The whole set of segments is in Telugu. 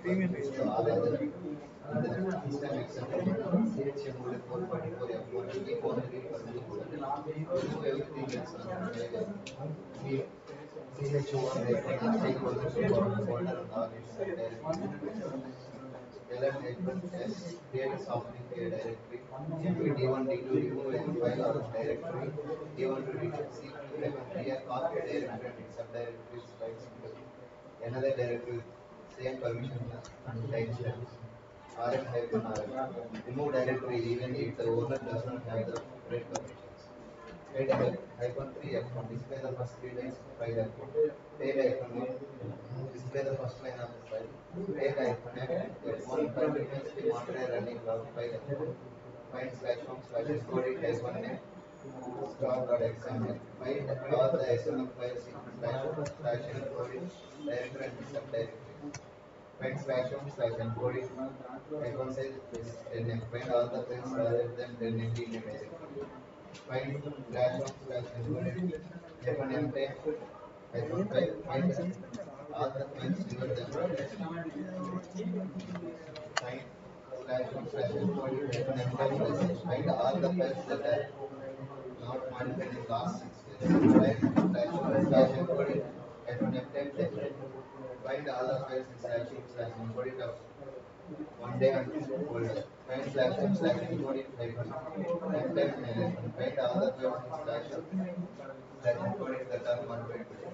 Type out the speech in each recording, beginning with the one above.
So all other system except CHMOD 444 F1 keep on read remove everything else on the file. CHO1 hyphen stakeholder support folder and all its subdirectories. LM-S create a soft link directory. MP D1 D2 remove a file or directory. D1 to D2 C clear copy a directory and its subdirectories files into another directory with same permission and timestamps. RM-RM. Remove directory even if the owner does not have the read permissions. Head hyphen 3 F1 display the first three lines of file F1. Tail hyphen 1 display the first line of the file. Tail hyphen F1 file remains the Monterey running log file F1. Find slash home slash encode it hyphen name star.xml. Find all the XML files in slash home slash encode it directory and subdirectory. Find slash home slash encode it icon size is 10 find all the files rather than 10 MB in a directory. Find slash home slash encode it hyphen empty hyphen file find all the files newer than find slash home slash encode it hyphen empty find all the files that are not modified in last 6 days. Find slash home slash encode it hyphen empty find all the files in slash home slash encode it of 1 day and folder. Find slash home slash encode it hyphen empty find all the files in slash encode it that are modified today.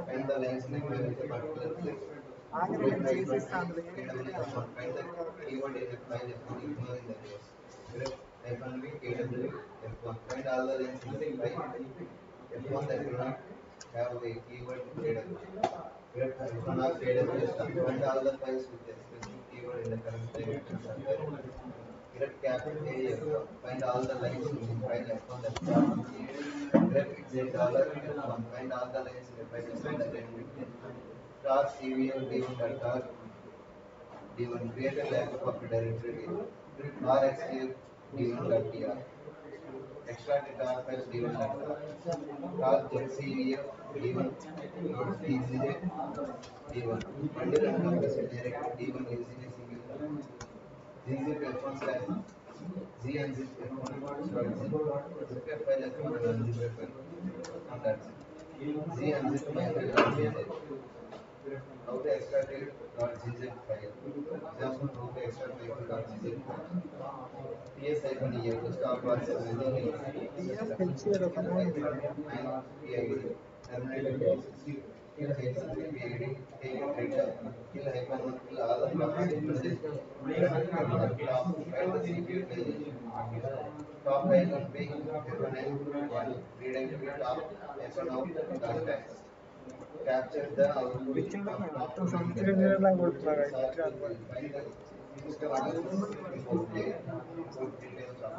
Find the lines in a file with a particular place. Find the keyword in a file F1 ignoring the rows. Hyphen V KW F1. Find all the lines in the file F1 that do not have a keyword KW. Hyphen R KW stuff. Find all the files with a specific keyword in the current directory. Grep cap F1. Find all the lines in the file F1 that start with A. Grep exit dollar F1. Find all the lines in the file F1 that end with A. Star CVL D1.tar D1 create a backup of the directory D1. RxDiv D1.tr extract the tar files D1.tar tar ZCVF D1 dot DZJ D1 bundle and compress a directory D1 using a single command. ZZip F1 slash Z unzip F1 zip a file F1 and unzip a file and that's it. Z unzip my file.gz. How to extract a .gz file. Example how to extract my file.gz file. ts-ef to stop process using PID. Terminate PID. Kill hyphen PID. Take a trade kill hyphen 1 kill all the process including top find the CPU utilization. Top hyphen P hyphen N 1 redirect top hyphen out contacts. Capture the output of top find the system addresses import layer. Import details of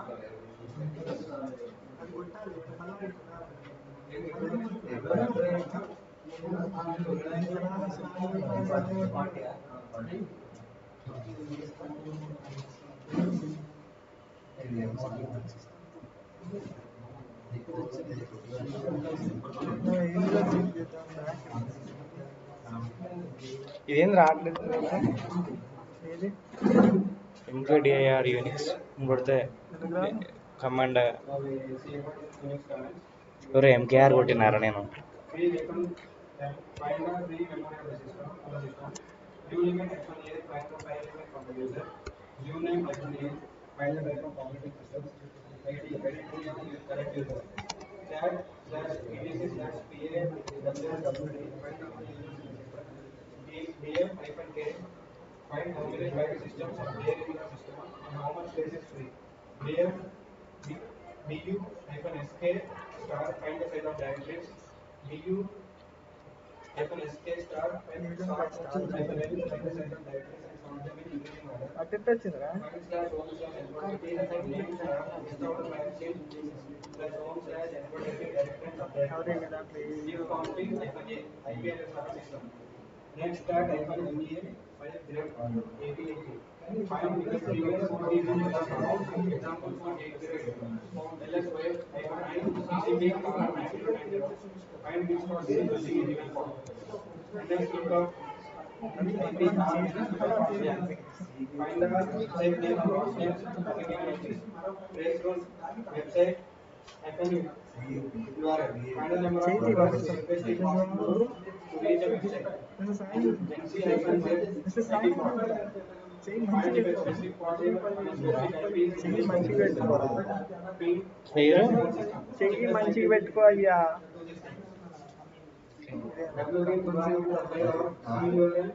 ఇదేం రావట్లేదు ఇంక్లూడ్ ఏఆర్ యూనిక్స్ కొడితే కమాండ్ ఎవరు ఎంకేఆర్ కొట్టినారా నేను Find how many file systems are there in your system and how much space is free. Clear du-sk star find the set of directories. du-sk star find the set of directories and sort them in increasing order. Find slash home slash encode name star list out the file change slash home slash encode directory subdirectory. Give config -a IP address of system. Next start hyphen MDA file grep APIK. Find because previous code is in the example for 808. ls web hyphen I CCP colon 9090. Find which code is using a given form. and then click on IP address. Find the website name, host name, trace route, website, FNU, URL. Find the number of users requesting to reach a website. NC hyphen Z IP port. Find if a specific port is on a specific IP is చెయ్యి మంచిగా పెట్టుకోరా ping పేరు చెయ్యి మంచిగా పెట్టుకో అయ్యా www URL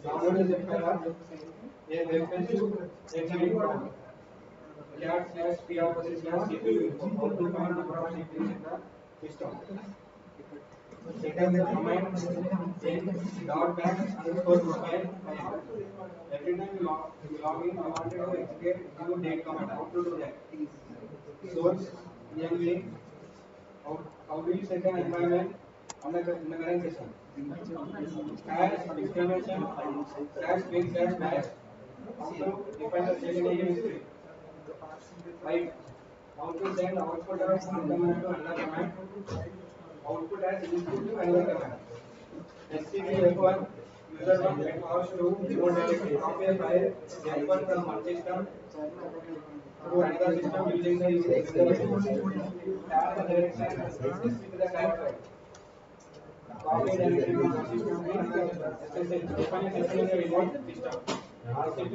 download the zip file of a web page to website /PR/CPU output command number of CPUs in the system. Set up the command .bash_profile. Every time you log in, you want to execute new date command. How to do that? Source env. How do you set an environment on the current system? #exclamation /bin/bash. How to define the secondary history? Right. How to send output of one command to another command? Output as input to another command. SCP F1 user one get house to remote directory. Copy a file F1 from one system to another system using the tag the direction SCP the tag file. Copy directory from one system to SSH. Define SSH in a remote system. RCP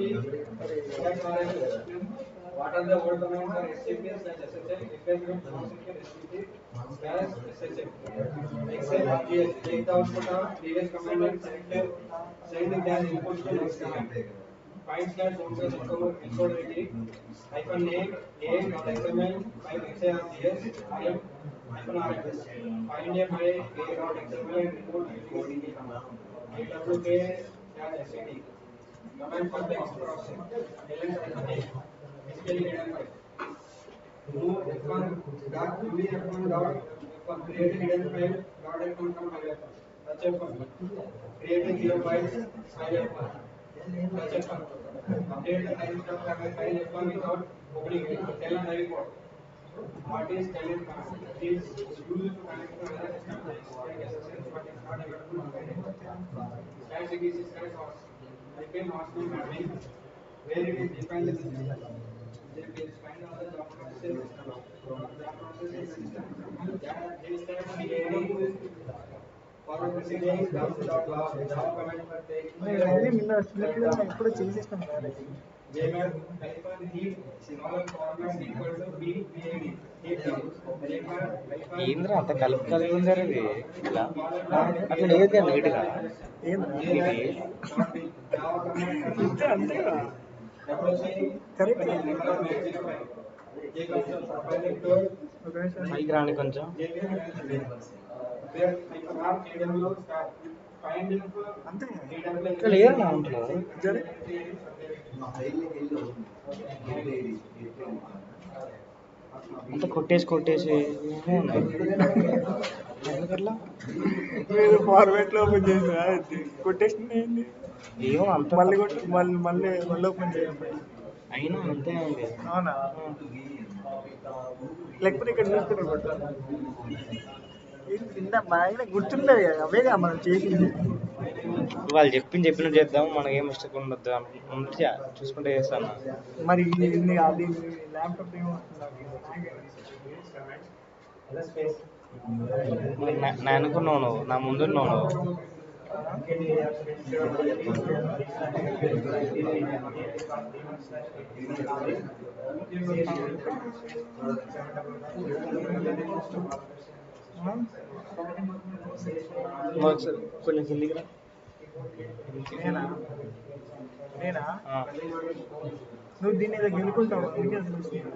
what are the old commands for SCP/SSH? Replace with SCP/SSH. Excel RGS. Take the output of previous command and send it as input to next command. Find/home/encode -name a.xml by XARGS -rm. Find a by a.xml and report using the command. awk-sed. Command for text processing. SQL hidden file. Move f1.uf1.f1. Create a hidden file .f1 from file f1. Touch f1. Create a 0 bytes file f1. Touch f1. Update the timestamp of a file f1 without opening it. Tell an IV port. What is telnet command? It is used to connect to another system like SSH, but it's not available on /etc/host. Type in host name admin where it is defined the system. They will find all the job processes system. Job processes system. Forward message down.log. Java command for take. ఇవన్నీ నిన్న చిన్నపిల్లలు ఎప్పుడో చేసేస్తాం కదా Jmap -heap format equal to BPAD. ఏంద్రా అంత కలుపు కలిపి ఉందారు ఇది ఇలా అట్లా లేదు నీట్గా ఇది ఇంతే అంతేగా కరెక్ట్ ఒక నిమిషం పైకి రాని కొంచెం అంతే ఇక్కడ లేదు దాంట్లో జరి అంత కొట్టేసి ఎందుకట్లా మీరు ఫార్మాట్ లో ఓపెన్ చేసినా కొట్టేసింది ఏంటి ఏమో అంత మళ్ళీ కొట్టి మళ్ళీ ఓపెన్ చేయండి అయినా అంతే ఉంది అవునా లేకపోతే ఇక్కడ చూసుకుంటే కొట్టాలి కింద బాగా గుర్తుండదు కదా అవేగా మనం చేసింది వాళ్ళు చెప్పినట్టు చేద్దాం మనకి ఏం మిస్టేక్ ఉండొద్దు ఉంటే చూసుకుంటే చేస్తాను మరి ఇది అది ల్యాప్టాప్ ఏమొస్తుంది నా అనుకున్నావు నువ్వు నా ముందున్నావు నువ్వు కొంచెం కిందికి రా నేనా నువ్వు దీన్ని ఏదో గెలుకుంటావు అందుకే చూస్తున్నా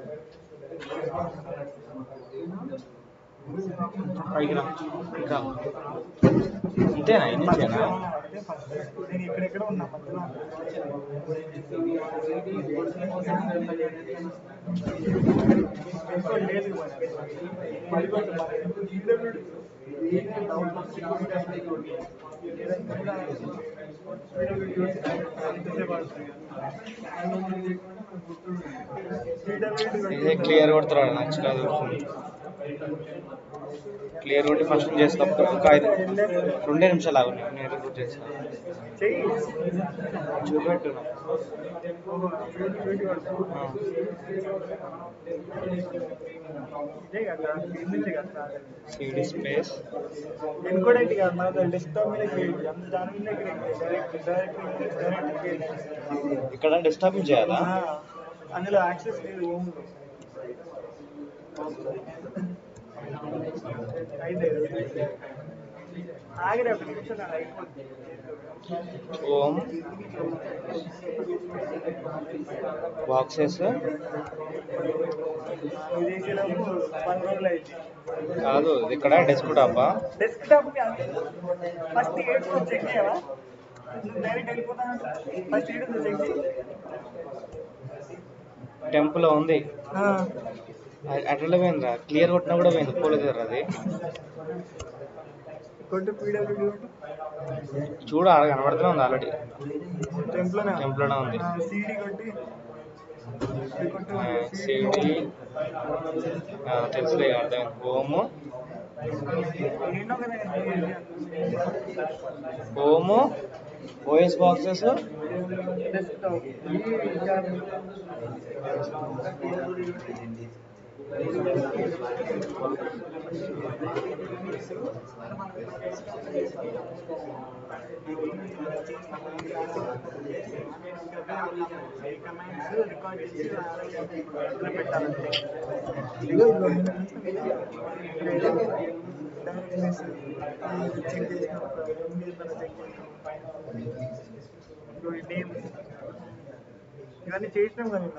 పైకి రా ఇంకా అంతేనా ఇంతేనా నేను ఇక్కడెక్కడ ఉన్నా మధ్యలో లేదు ఇదే క్లియర్ కొడుతున్నాడు నాకు కాదు క్లియర్ ఉండి ఫస్ట్ చేస్తా ఒక 2 నిమిషాలు ఆగు నేను రిపోర్ట్ చేస్తాను చెయ్యి చూపెట్టు ఇదే కదా ఇందుకే కదా సిడి స్పేస్ ఎన్కోడైతే కాదు మన డెస్క్టాప్ మీద క్రియేట్ అంత దాని మీద క్రియేట్ డైరెక్ట్ ఇక్కడ డెస్క్టాప్ చేయాలా అందులో యాక్సెస్ లేదు ఓమ్ ఆగిరే ఒక నిమిషం నాకు అయిపోతుంది ఓమ్ బాక్సెస్ విదేశీలోపు 1 రోజులు అయింది కాదు ఇది ఇక్కడ డెస్క్టాపా డెస్క్టాప్ ఫస్ట్ ఏడు చెక్ చేయవా డైరెక్ట్ వెళ్ళిపోతా ఫస్ట్ ఏడు చెక్ చేయి టెంపుల్ ఉంది అట్లా పోయిందిరా క్లియర్ కొట్టినా కూడా పోయింది పోలేదు కదా అది కొట్టు పీడబ్ల్యూడీ చూడు ఆడ కనబడుతూనే ఉంది ఆల్రెడీ టెంప్లోనే ఉంది సిడి కొట్టి సిడి తెలుసులే అర్థమైంది హోము హోము ఓఎస్ బాక్సెస్ ఇవన్నీ చేసినాం కదా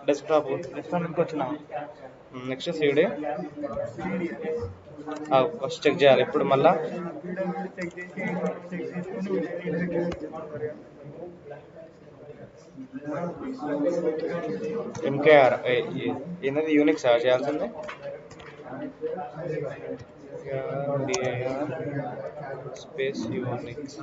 డెస్క్టాప్ డెస్క్టాప్కి వచ్చిన నెక్స్ట్ సిడి ఫస్ట్ చెక్ చేయాలి ఇప్పుడు మళ్ళా ఎంకేఆర్ ఏంటది యూనిక్స్ చేయాల్సింది స్పేస్ యూనిక్స్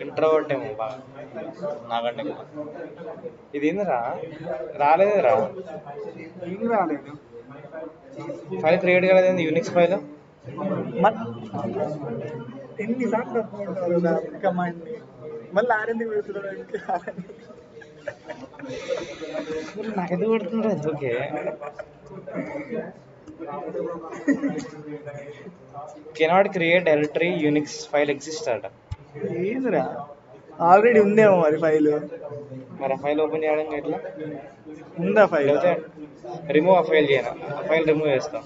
ఇంట్రోవర్ట్ ఏమో బాగా నాకంటే ఇది ఏందిరా రాలేదురా ఏం రాలేదు ఫైల్ క్రియేట్ కాలేదండి యూనిక్స్ ఫైల్ ఎన్నిసార్లు కమాండ్ మళ్ళీ ఆరెందుకు పెడుతున్నాడు నాకు ఎందుకు పెడుతుండ్రు అది okay cannot create directory Unix file exist అట ఏందిరా ఆల్రెడీ ఉందేమో మరి ఫైల్ మరి ఆ ఫైల్ ఓపెన్ చేయడం ఎట్లా ఉందా ఫైల్ లేకపోతే రిమూవ్ ఆ ఫైల్ చేయను ఆ ఫైల్ రిమూవ్ చేస్తాం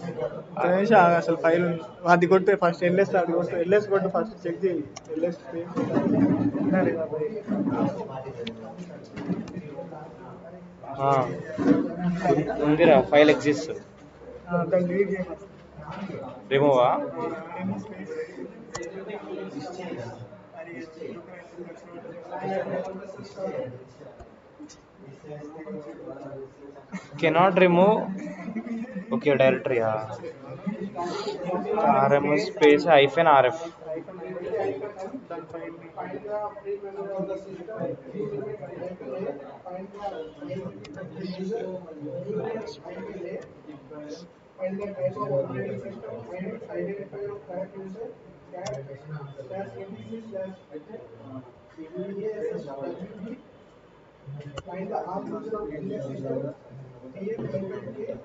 అసలు ఫైల్ అది కొట్టు ఫస్ట్ ఎల్ఎస్ అది కొట్టు ఎల్ఎస్ కొట్టు ఫస్ట్ చెక్ చేయి ఎల్ఎస్ ఉందిరా ఫైల్ ఎగ్జిస్ట్ దాన్ని డిలీట్ చేయి రిమూవా కెనాట్ రిమూవ్ ఓకే డైరెక్టరీయా ఆర్ఎంఎస్ స్పేస్ -rf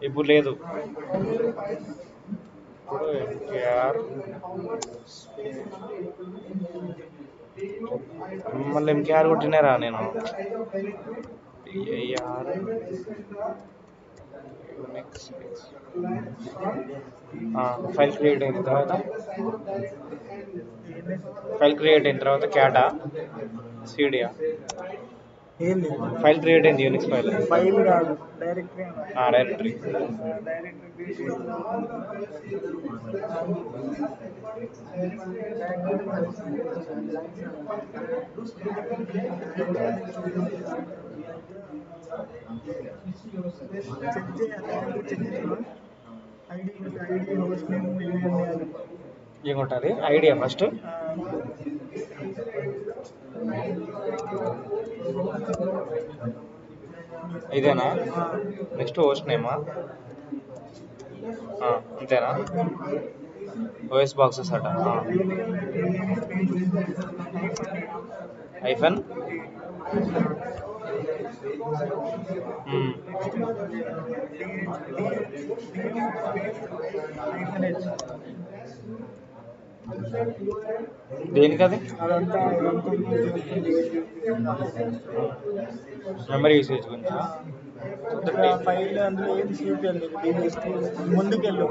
ఇప్పుడు లేదు ఇప్పుడు ఎంకేఆర్ మళ్ళీ ఎంకేఆర్ కొట్టినారా నేను పిఐఆర్ ఫైల్ క్రియేట్ అయిన తర్వాత క్యాటా సిడియా ఏంది ఫైల్ క్రియేట్ అయింది యూనిక్స్ ఫైల్. ఫైల్ కాదు డైరెక్టరీ డైరెక్టరీ. డైరెక్టరీ చెక్ చేయాలి చెక్ చేసుకో ID ID host name user ఏం కొట్టాలి? ఐడియా ఫస్ట్. ఇదేనా? నెక్స్ట్ హోస్ట్ నేమా? అంతేనా? ఓఎస్ బాక్సెస్ అట. ఐఫన్ దేనికి అది? మెమరీ యూసేజ్ గురించా? ఫైల్ అందులో ఏం చూపించాలి ముందుకెళ్ళు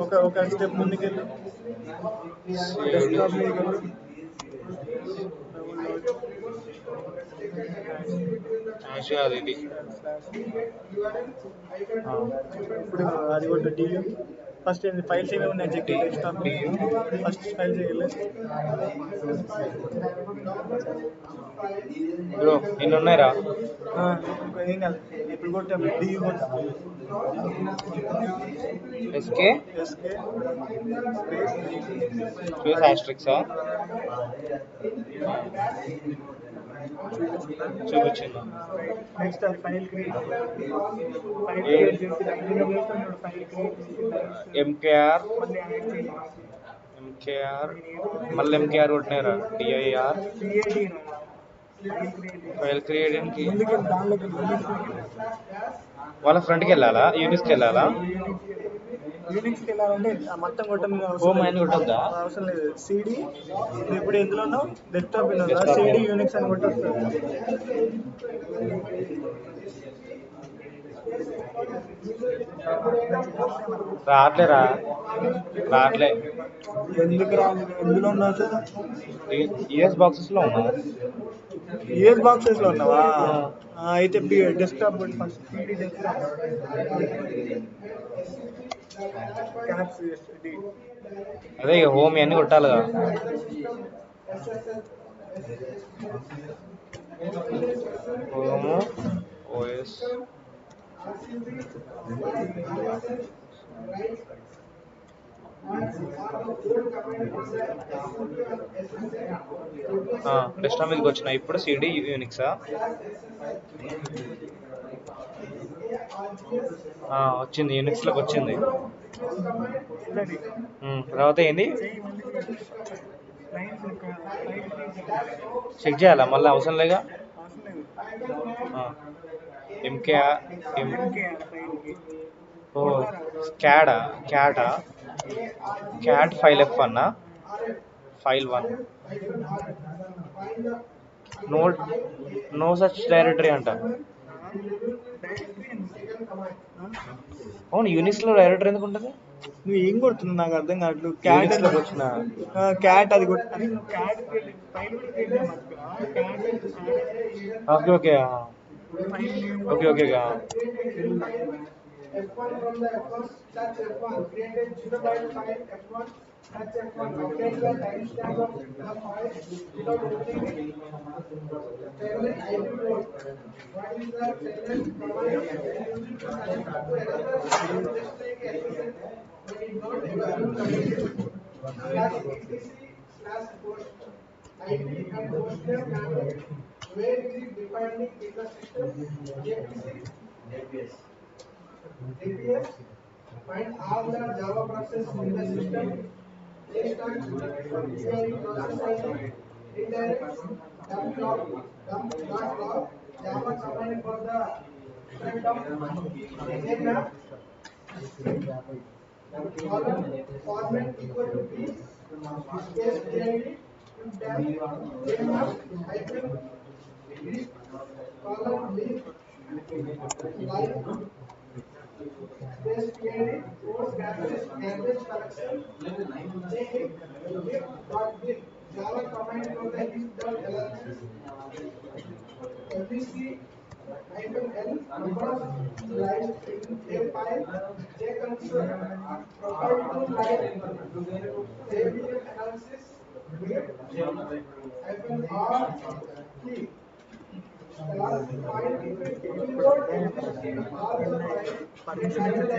ఒక స్టెప్ ముందుకెళ్ళు డెస్క్టాప్ మీదకి వెళ్ళు అది ఇది ఇప్పుడు అది కూడా డియూ ఫస్ట్ ఫైల్స్ ఏమేమి ఉన్నాయి చెక్ డెస్క్టాప్ ఫస్ట్ ఫైల్స్ చేయాలి బ్రో ఇన్ని ఉన్నాయిరా. ఏం కాదు ఇప్పుడు కొట్ట డియూ కొట్ట ఎస్కే ఎస్కే స్పేస్ ఆస్ట్రిక్సా చూపించిందా? నెక్స్ట్ అది ఫైల్ క్రియేట్ ఎంకేఆర్ మళ్ళీ ఎంకేఆర్ కొట్టినారా? డిఐఆర్ ఫైల్ క్రియేటింగ్కి వాళ్ళ ఫ్రంట్కి వెళ్ళాలా? యూనిక్స్కి వెళ్ళాలా? యూనిక్స్కి వెళ్ళాలంటే మొత్తం కొట్టడం హోమ్ అని కొట్టద్దా? అవసరం లేదు. సిడి ఇప్పుడు ఎందులో ఉన్నావు? డెస్క్టాప్ విండోస్ సిడి యూనిక్స్ అని కొట్టొస్తుంది. రావట్లేరా? రావట్లే. ఎందుకు రాలేదు? ఎందులో ఉన్నావు సార్? యూఎస్ బాక్సెస్లో ఉన్నా. యూఎస్ బాక్సెస్లో ఉన్నావా? అయితే డెస్క్టాప్ ఫస్ట్ సిడి డెస్క్టాప్ అదే ఇక హోమ్ అన్నీ కొట్టాలిగా. హోము ఓఎస్ డెస్క్టాప్ మీదకి వచ్చిన. ఇప్పుడు సిడి యూనిక్సా? వచ్చింది, యూనిక్స్లోకి వచ్చింది. తర్వాత ఏంది? చెక్ చేయాలా మళ్ళీ? అవసరం లేగా. ఎంకేఆర్ క్యాడా cat file F1 file 1 no such directory అంట. అవును, యూనిక్స్లో డైరెక్టరీ ఎందుకు ఉంటుంది? నువ్వు ఏం కొడుతున్నావు నాకు అర్థం కావట్లేదు. క్యాట్లోకి వచ్చిన క్యాట్ అది కొట్టు. Okay okay okay okay. F1 from the F1 touch F1 created gigabyte file F1 touch F1 update the timestamp of the file without opening it. Telnet IP port. What is the telnet command using to connect to another file just like SSL but it not /etc/host ID and hostname manual. Where is it defining in the system? APS. Find all the Java process in the system. JSTAG, UID process ID, redirects, dump log, Java command for the set of nmap, format equal to p, space PID, nmap, hyphen, list, column, link, line, space PID, force garbage collection, list.bin, Java command for the list.lst, FVC permission ఇచ్చి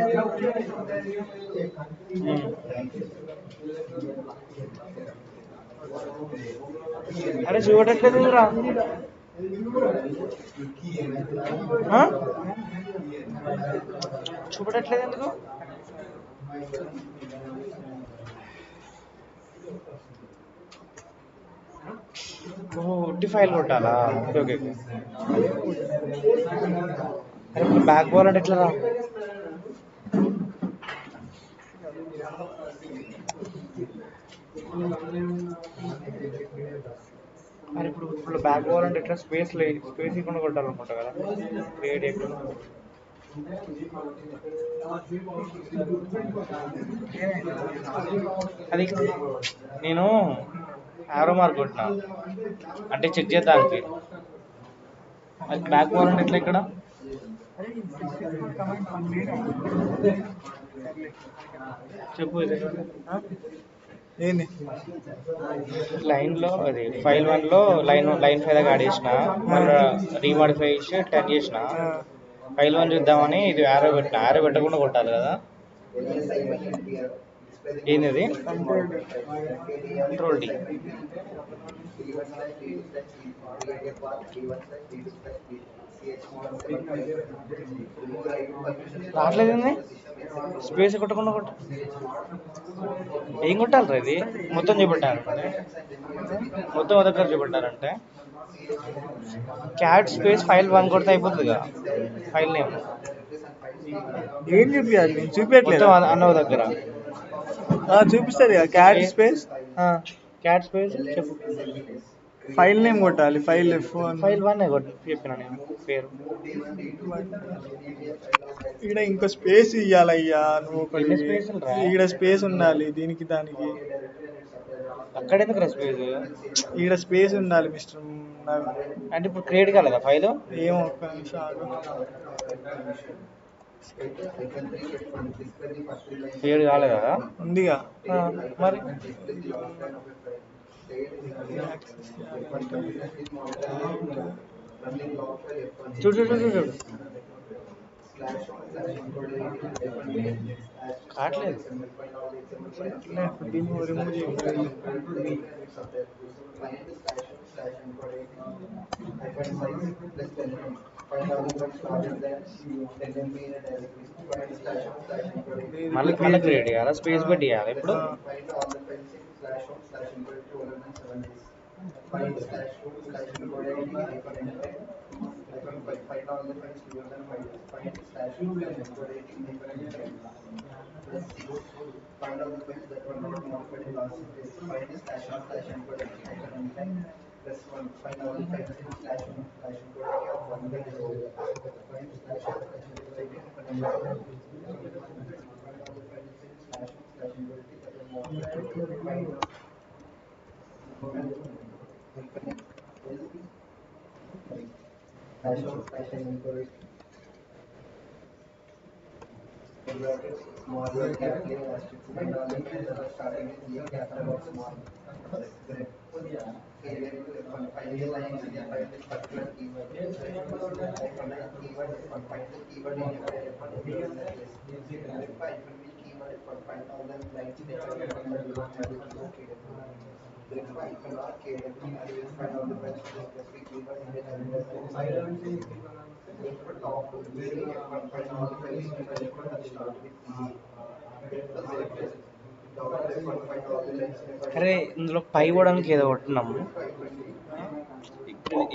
అరే చూడట్లేదు రా చూపడట్లేదు ఎందుకు ఫైల్ కొట్టాలా ఓకే ఓకే అరే బ్యాక్ బాల్ అంటే ఎట్లా రా మరి ఇప్పుడు బ్యాక్ బాల్ అంటే ఎట్లా స్పేస్ ఇవ్వకుండా కొట్టాలనుకుంటా కదా క్రియేట్ ఎక్కడ అది నేను ఆరో మార్క్ కొట్టినా అంటే చెక్ చేద్దానికి అది బ్యాక్ బాల్ అంటే ఎట్లా ఇక్కడ చెప్పు ఏంది లైన్లో అది ఫైల్ 1లో లైన్ 5 దాకా యాడ్ చేసిన మళ్ళీ రీమాడిఫై చేసి 10 చేసిన ఫైల్ 1 చూద్దామని ఇది ఆరో పెట్టకుండా కొట్టాలి కదా ఏంది అది కంట్రోల్ డి రావట్లేదండి స్పేస్ కొట్టకుండా కొట్ట ఏం కొట్టాలి ఇది మొత్తం చూపెట్టారంటే మొత్తం ఒక దగ్గర చూపెట్టారంటే క్యాట్ స్పేస్ ఫైల్ 1 కొడితే అయిపోతుంది కదా ఫైల్ నేమ్ ఏం చూపించాలి నేను చూపించట్లేదు మొత్తం అన్న దగ్గర చూపిస్తుంది కదా క్యాట్ స్పేస్ క్యాట్ స్పేస్ చెప్పు ఫైల్ నేమ్ కొట్టాలి ఫైల్ ఫైల్ 1 చెప్పిన నేను పేరు ఇక్కడ ఇంకో స్పేస్ ఇవ్వాలయ్యా నువ్వు ఎన్ని స్పేసులు రా? ఇక్కడ స్పేస్ ఉండాలి దీనికి దానికి అక్కడ ఎందుకు స్పేస్ ఇక్కడ స్పేస్ ఉండాలి మిస్టర్ అంటే ఇప్పుడు క్రియేట్ కాలేదా ఫైల్ ఏమో ఒక్క నిమిషం ఆగు క్రియేట్ కాలేదు కదా ఉందిగా మరి చూడు చూడు చూడు చూడు కావట్లేదు దీన్ని రిమూవ్ చేయాలి మళ్ళీ క్రియేట్ చేయాలా స్పేస్ పెట్టి చేయాలి ఇప్పుడు అరే ఇందులో పై పోవడానికి ఏదో కొట్టినాము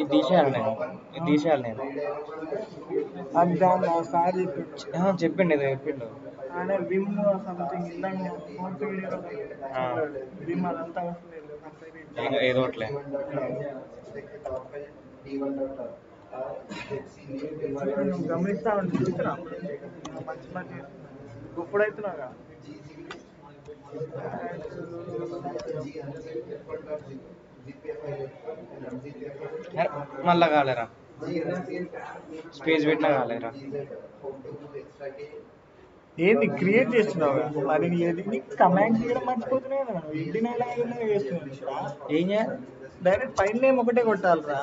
ఇది తీసేయాలి నేను ఒకసారి చెప్పిండు ఏదో చెప్పిండు ఆయన విమ్ సంథింగ్ ఇందాక విమ్ అదంతా ఏదో ఒకట్లే గమనిస్తా ఉండి చూసినా మంచి మంచి గొప్పడవుతున్నాగా మళ్ళా కాలేరా స్పేస్ పెట్టినా కాలేరా. ఏంది క్రియేట్ చేస్తున్నావు మరి ఏది కమాండ్ చేయడం మర్చిపోతున్నాయి కదా ఇండియన్ ఎలా చేస్తున్నావు ఏం చేయాలి? డైరెక్ట్ ఫైల్ నేమ్ ఒకటే కొట్టాలిరా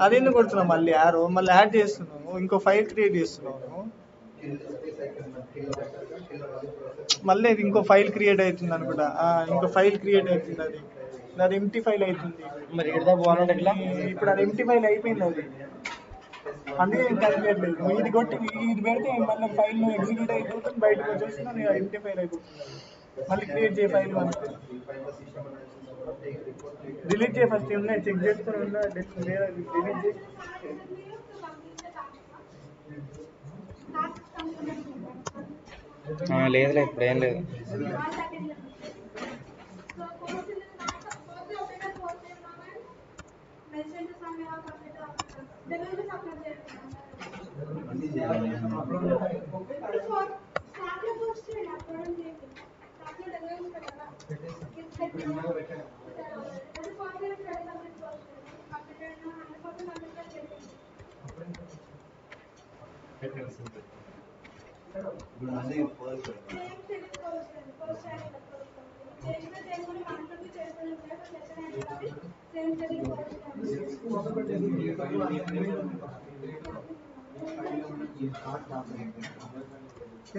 అది ఎందుకు కొడుతున్నావు మళ్ళీ యారో మళ్ళీ యాడ్ చేస్తున్నావు ఇంకో ఫైల్ క్రియేట్ చేస్తున్నావు మళ్ళీ అది ఇంకో ఫైల్ క్రియేట్ అవుతుంది అనుకుంటా ఇంకో ఫైల్ క్రియేట్ అవుతుంది అది అది ఎంటీ ఫైల్ అవుతుంది మరి ఎడదా పోవాలంటే ఎట్లా? ఇప్పుడు అది ఎంటీ ఫైల్ అయిపోయింది అది అందుకే నేను కలిపేయట్లేదు నువ్వు ఇది కొట్టి ఇది పెడితే మళ్ళీ ఫైల్ ఎగ్జిక్యూట్ అయిపోతుంది బయటకు వచ్చేస్తుంది ఎంటీ ఫైల్ అయిపోతుంది మళ్ళీ క్రియేట్ చేయ ఫైల్ డిలీట్ చేయ ఫస్ట్ ఉన్నాయి చెక్ చేసుకుని ఉన్నా డిలీట్ చేయి లేదులే ఇప్పుడు ఏం లేదు.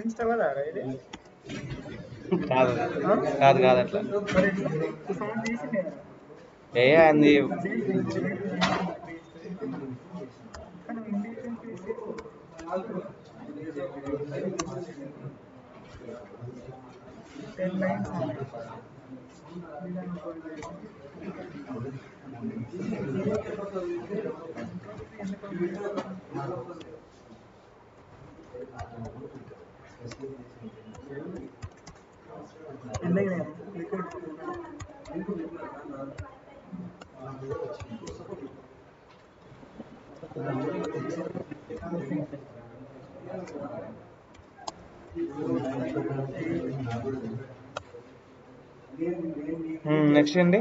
ఇన్స్టావదా ఇది కాదు కాదు కాదు అట్లా సౌండ్ తీసిండే ఏ అంది. నెక్స్ట్ ఏంటి?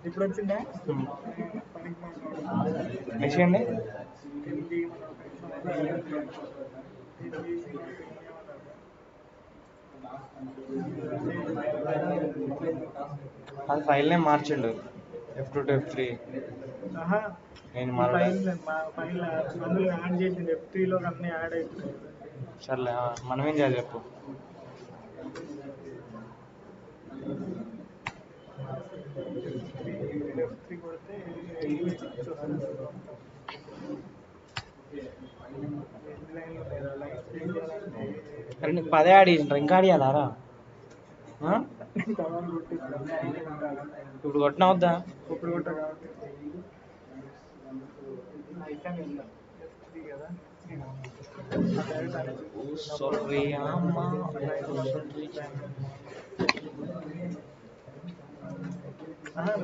ఇప్పుడు వచ్చిందా నెక్స్ట్ ఏంటి? అది file name మార్చిండు F2 to F3. నేను ఫైల్ అందులో యాడ్ చేసింది F3లో అన్నీ యాడ్ అవుతున్నాయి. సర్లే మనం ఏం చేయాలి చెప్పు. F3 కొడితే అరే నీకు 10 యాడ్ చేసిండ్రా ఇంకా యాడ్ చేయాలారా? ఇప్పుడు కొట్టినా వద్దా? ఇప్పుడు కొట్ట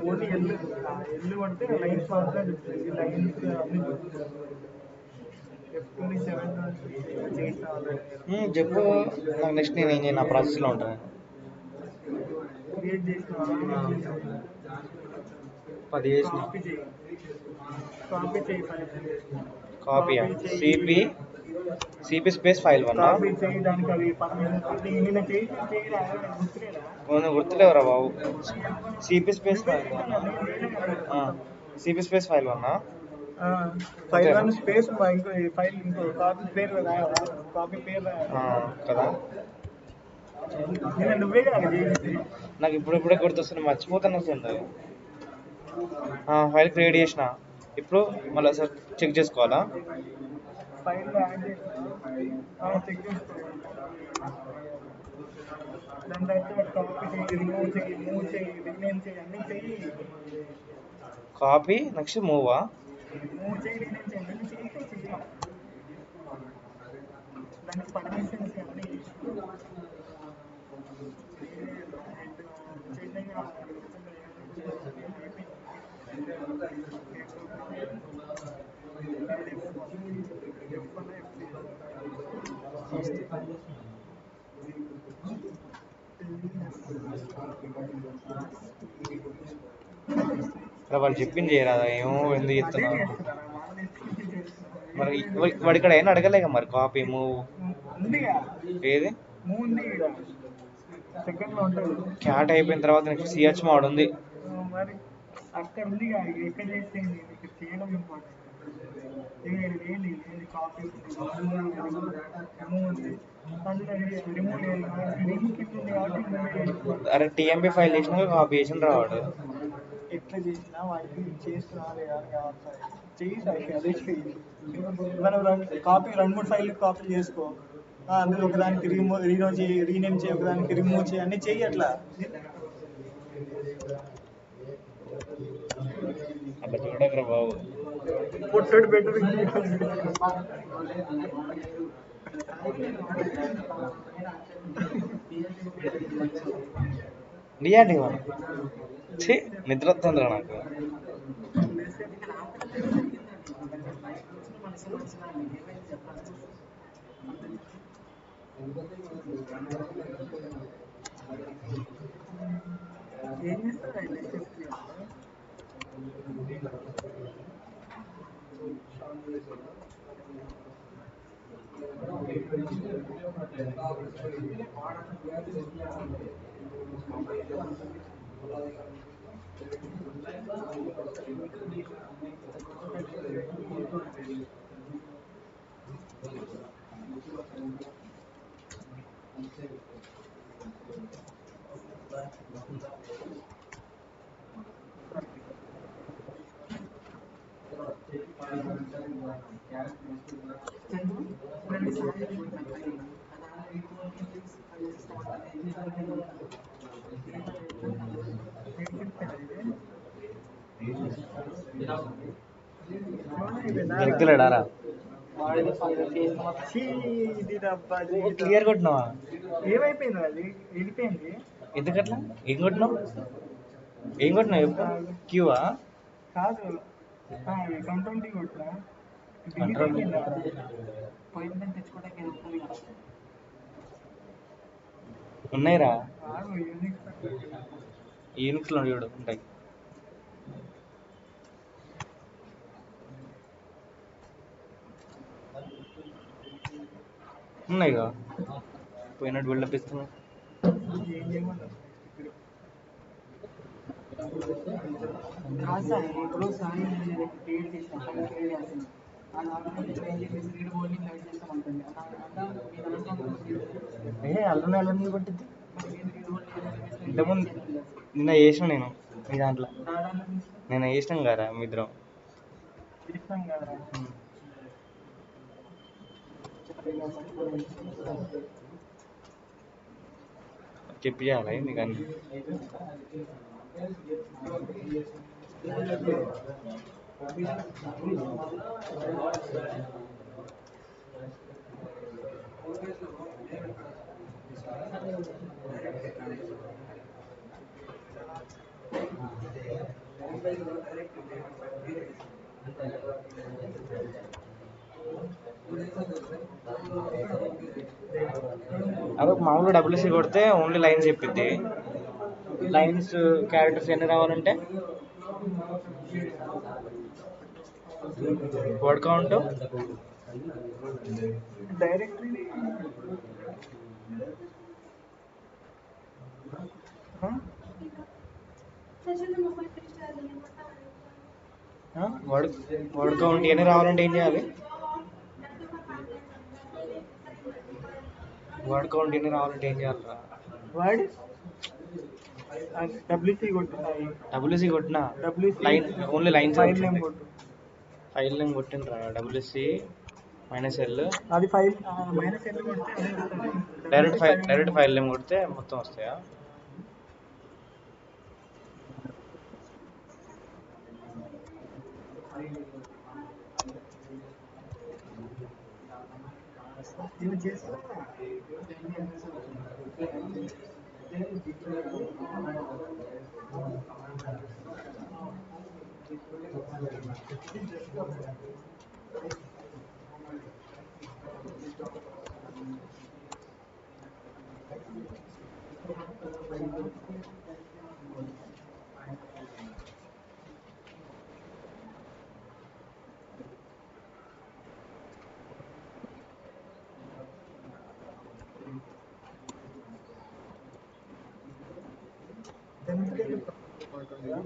ఓన్లీ ఎల్లు కొడితే లైన్స్ మాత్రం చూస్తుంది లైన్స్ చెప్పు నాకు నెక్స్ట్ నేను ఏం చేయను ఆ ప్రాసెస్లో ఉంటాను. క్రియేట్ చేసిన 10 చేసిన కాపీ చేయి కాపీయా సిపి స్పేస్ ఫైల్ 1 కాపీ చేయి దానికి అవి నిన్న చేసిన చేయరా గుర్తులేవురా బాబు. CP space file 1 file 1 space ఇంకో ఫైల్ ఇంకో కాపీ పేరు కాపీ పేరు కదా. నువ్వే కదా చేసింది. నాకు ఇప్పుడే గుర్తొస్తుంది మర్చిపోతాను అసలు. ఫైల్ క్రియేట్ చేసిన ఇప్పుడు మళ్ళీ సార్ చెక్ చేసుకోవాలా? ఫైల్ యాడ్ చేసిన చెక్ చేసుకోవాలి. దాని తర్వాత కాపీ చేయి రిమూవ్ చేయి రీనేమ్ చేయి అన్నీ చెయ్యి. కాపీ నెక్స్ట్ మూవా మూవ్ చేయి రీనేమ్ చేయి అన్నీ చేస్తే చెయ్యాలి. దానికి పర్మిషన్స్ అన్నీ వాళ్ళు చెప్పింది చేయరాదా? ఏమో ఎందుకు చెప్తున్నారు. మరి వాడు ఇక్కడ ఏం అడగలేక మరి కాపీ మూవ్ ఉందిగా ఏది మూవ్ ఉంది ఇక్కడ సెకండ్ లో ఉంటుంది. క్యాట్ అయిపోయిన తర్వాత నెక్స్ట్ సిహెచ్ మోడ్ ఉంది. మరి అక్కడ ఉందిగా ఎక్కడ చేస్తే ఏంది? ఇక్కడ చేయడం ఇంపార్టెంట్. ఏంటి కాపీ మూవ్ ఉంది అందులో రిమూవ్ రిమూవ్ కింద ఉంది కాబట్టి అరే టీఎంపీ ఫైల్ చేసినాక కాపీ చేసిన రావాడు. ఎట్లా చేసినా వాడికి చేస్తున్నా లేదా చెయ్యి సాయి అదే చెయ్యి. మనం కాపీ 2-3 ఫైల్ కాపీ చేసుకో, అందులో ఒకదానికి రీనేమ్ చేయి, ఒకదానికి రిమూవ్ చేయి, అన్ని చెయ్యి అట్లా. అట్లా చూడకరా బాబు. పొట్టడు బెటర్ డిఆర్డి నిద్ర వస్తుందిరా నాకు. ఏం చేస్తారు ఎగ్గులేడారా క్లియర్ కొట్టినావా? ఏమైపోయింది? అది వెళ్ళిపోయింది. ఎందుకట్లా? ఏం కొట్టినావు? ఏం కొట్టినావు చెప్పు. క్యూవా? కాదు, కంట్రోల్ టీ కొట్టినా. కంట్రోల్ పోయిందని తెచ్చుకోవడానికి ఉన్నాయిరా, యూనిక్స్లో చూడు ఉంటాయి. ఉన్నాయిగా, పోయినట్టు బిల్డప్ ఇస్తున్నావు. ఇప్పుడు సాయి క్రియేట్ చేసిన అల్లనే అల్లనే పట్టింది. ఇంతకుముందు నిన్న చేసిన నేను మీ దాంట్లో, నిన్న చేసినాం కదా మీ ఇద్దరం. చెప్పి చేయాలి నీకు అన్ని. అదొక మామూలు డబ్ల్యూసీ కొడితే ఓన్లీ లైన్స్ చెప్పిద్ది. లైన్స్ క్యారెక్టర్స్ ఎన్ని రావాలంటే word count directory word count ఎన్ని రావాలంటే ఏం చేయాలి? వర్డ్ కౌంట్ ఎన్ని రావాలంటే ఏం చేయాలరా? వర్డ్ డబ్ల్యూసీ కొట్టినాయి. డబ్ల్యూసీ కొట్టినా line only lines file name కొట్టినరా? డబ్ల్యూసీ -L అది ఫైల్ -L కొడితే డైరెక్ట్ ఫైల్ నేమ్ కొడితే మొత్తం వస్తాయా? ఇది చేస్తా టెన్త్కి ఉంటుందా?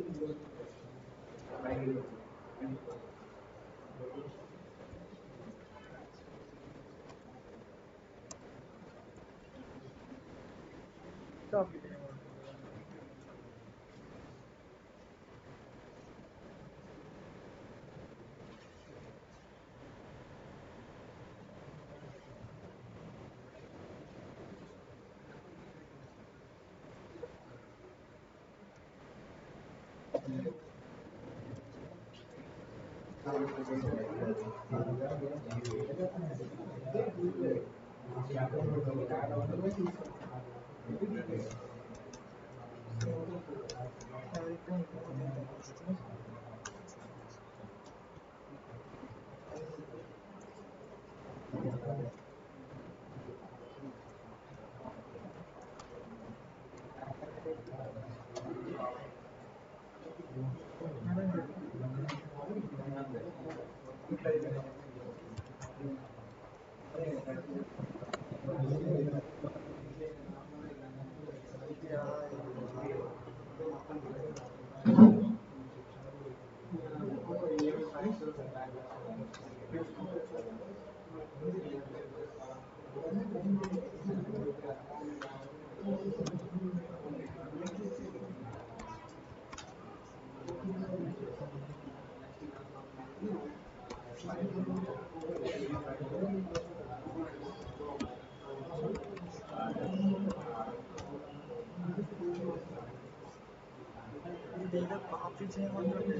అప్లికేషన్ కాపీ చేయమంటుండే.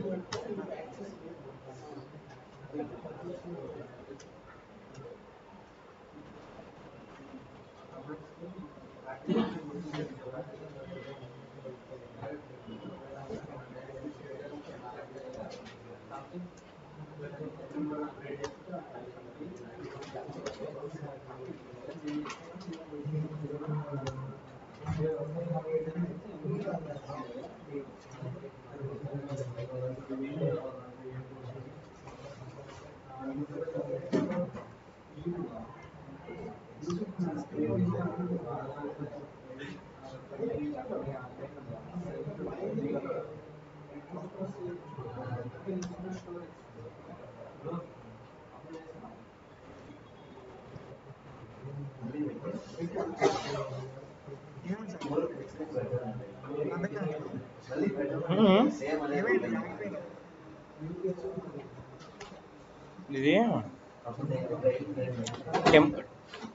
ఇది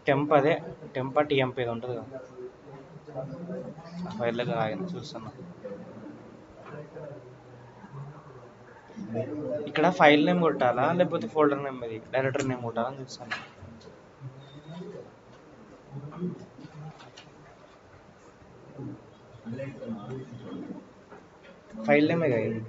టెంప్ అదే టెంపా టీఎంపీ ఇది ఉంటుంది కదా, ఫైల్గా ఆగింది చూస్తున్నా. ఇక్కడ ఫైల్ నేమ్ కొట్టాలా లేకపోతే ఫోల్డర్ నేమ్, ఇది డైరెక్టరీ నేమ్ కొట్టాలా అని చూస్తాను. ఫైల్ నేమే కదా ఇది.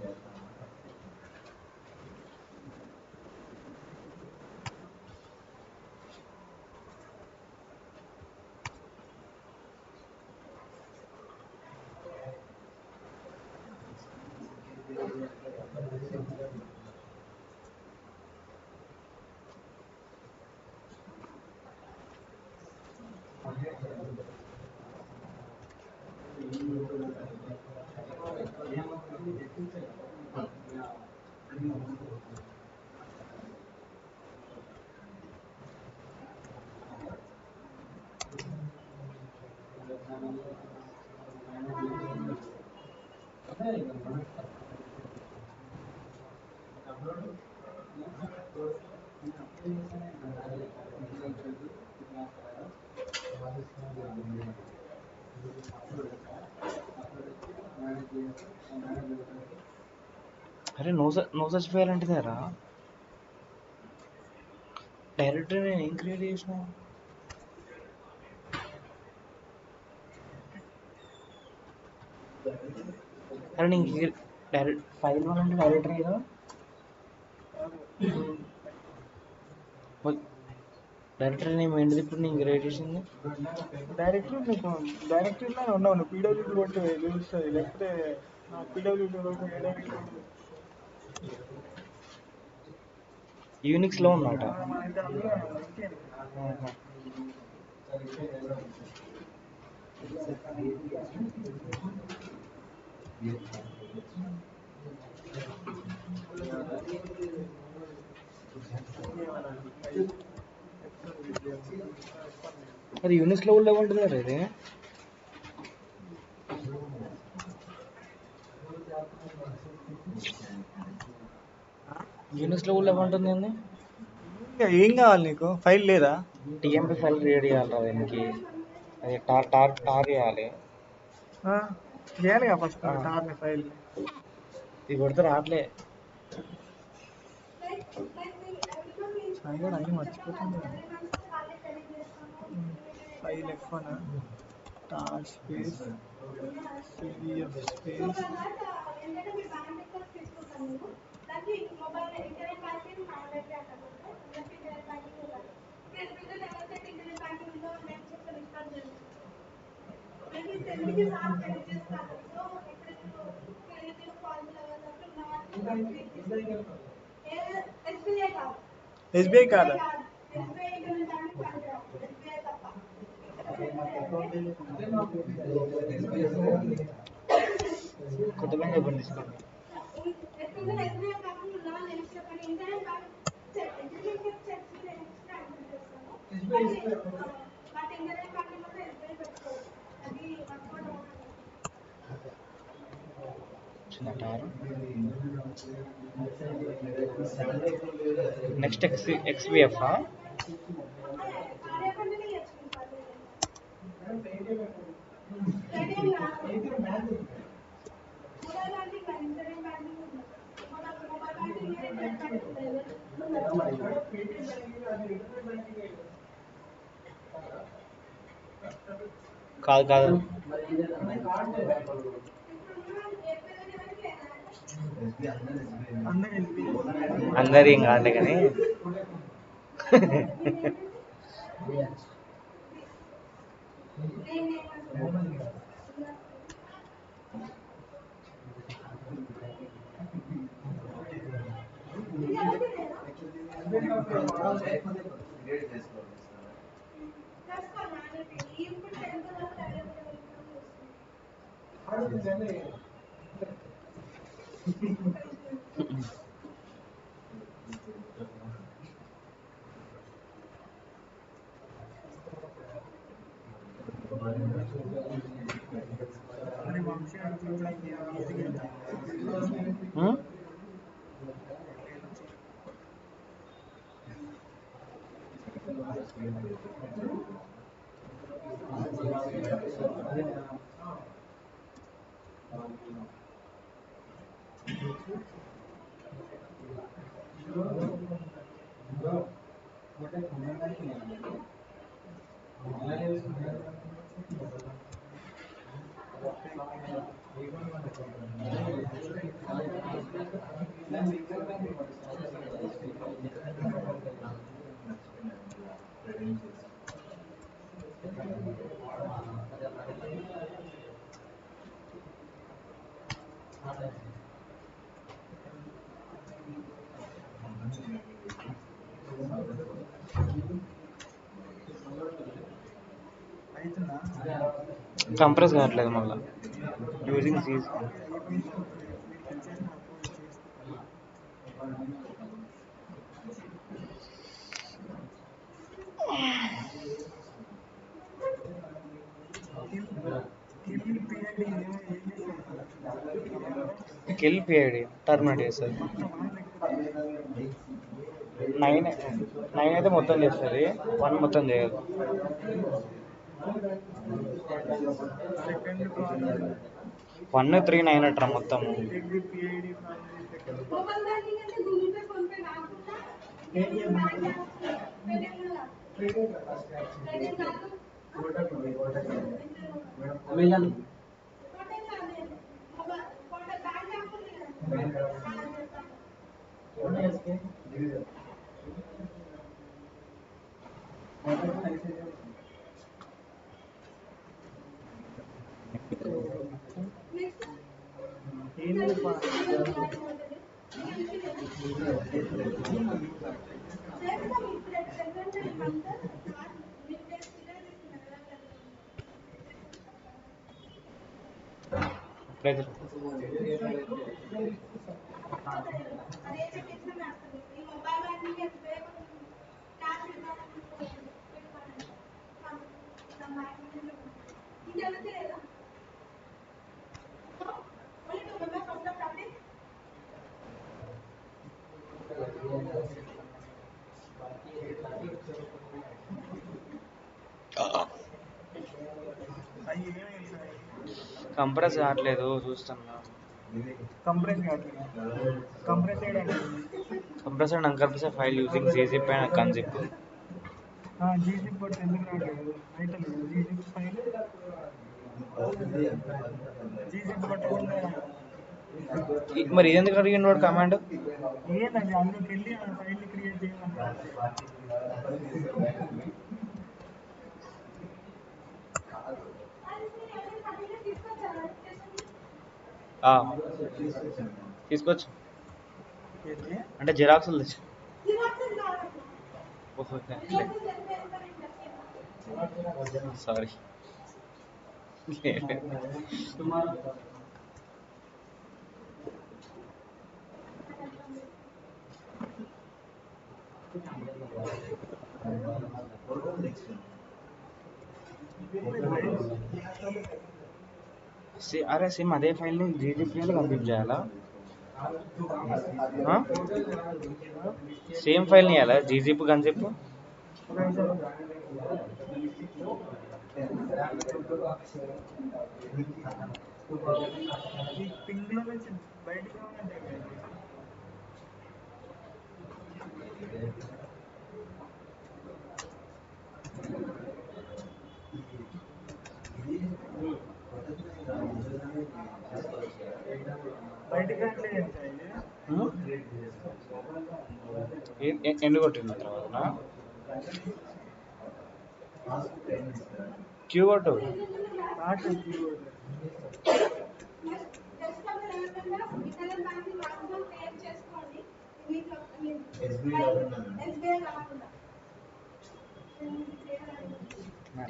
అరే నో సచ్ ఫైల్ అంటే రా డైరెక్టరీ నేను ఏం క్రియేట్ చేసిన? అరే నీకు డైరెక్ట్ ఫైల్ వన్ అంటే డైరెక్టరీ కదా, డైరెక్టరీ నేమ్ ఏంటిది ఇప్పుడు నేను క్రియేట్ చేసింది? డైరెక్టరీలో ఉన్నావు నువ్వు, పీడబ్ల్యూడీ కొట్టి చూస్తుంది, లేకపోతే పీడబ్ల్యూడీ యూనిక్స్లో ఉన్నట. అది యూనిస్ లెవెల్లో ఉంటుంది కదా ఇది. యూనిస్ లెవెల్లో ఉంటుంది అండి. ఇంకా ఏం కావాలి నీకు? ఫైల్ లేదా? టీఎంపీ ఫైల్ క్రియేట్ చేయాలి రా దీనికి. అది టార్ చేయాలి. చేయాలిగా ఫస్ట్ టార్ని ఫైల్. ఇది కొడితే రావట్లే. అయ్యో అన్నీ మర్చిపోతుంది. File F1 tar space CDF space SBI కాదా? కొత్త బ్యాంక్ ఓపెన్ చేసుకోండి. నెక్స్ట్ XVF కాదు అందరు ఏం కాదులే కానీ కంప్రెస్ కావట్లేదు మళ్ళీ యూజింగ్ సీజ్. కిల్ పిఐడి టర్మినేట్ చేస్తుంది. 9 అయితే మొత్తం చేస్తుంది, 1 మొత్తం చేయదు. 1 3 9 అట్రా మొత్తం. ఇప్పుడైతే అవి ఏమేమి సాయి? కంప్రెస్ కావట్లేదు చూస్తున్నా. కంప్రెస్ కావట్లేదు. కంప్రెస్ చేయడానికి compressor and uncompressor file using gzip and gunzip. Gzip but ఎందుకు రావట్లేదు? అయితే జీజిప్ ఫైల్ జీజిప్ కొట్టకుండా మరి ఇది ఎందుకు అడిగిండు వాడు కమాండ్? ఏంటండి అందులోకి వెళ్ళి ఆ ఫైల్ని క్రియేట్ చేయమన్నారు. తీసుకొచ్చు ఏంటి? అంటే జిరాక్స్లు తెచ్చు. సారీ అరే సేమ్ అదే ఫైల్ని జీజీపీలో కంప్లీట్ చేయాలా? సేమ్ ఫైల్ని ఇవ్వాలా జీజీప్ కన్జిప్? ఈ పింగ్లో నుంచి బయటకు రావాలంటే బయటకు రావట్లేదు సార్ ఇది. ఎండు కొట్టిన తర్వాత క్యూ కొట్టు.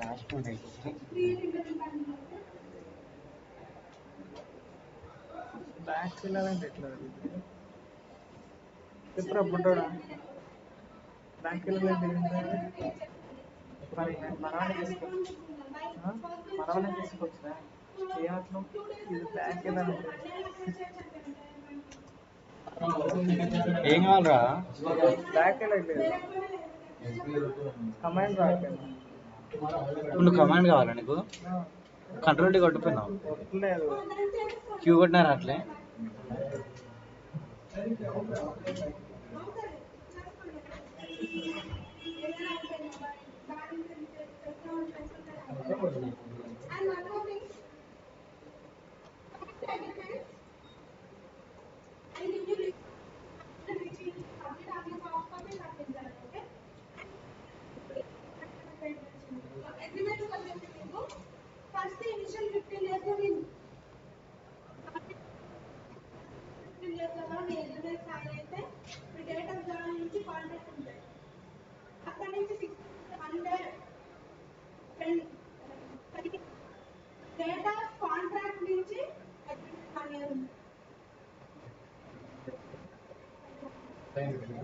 రాసుకోండి. బ్యాక్ వెళ్ళాలంటే ఎట్లా చెప్పురా బుడ్డోడా? బ్యాక్ వెళ్ళాలంటే మనవాళ్ళే తీసుకోవచ్చు. మనవాళ్ళే తీసుకోవచ్చురా? ఏమట్లా ఇది బ్యాక్ వెళ్ళాలంటే ఏం కావాలరా? బ్యాక్ వెళ్ళట్లేదు. కమాండ్ రావట్లేదు. నువ్వు కమాండ్ కావాలా నీకు? కంట్రోల్ టీ కొట్టుకున్నావు. వస్తలేదు. క్యూ కొట్టినారా అట్లే? ఫస్ట్ ఇనిషియల్ 15 days లో నేను 15 days లో మీ ఎగ్జిబిట్ సైన్ అయితే మీ డేట్ ఆఫ్ జాయిన్ నుంచి కాంటాక్ట్ ఉంటాయి. అక్కడ నుంచి 600 డేట్ ఆఫ్ కాంట్రాక్ట్ నుంచి అగ్రిమెంట్ అనేది ఉంది.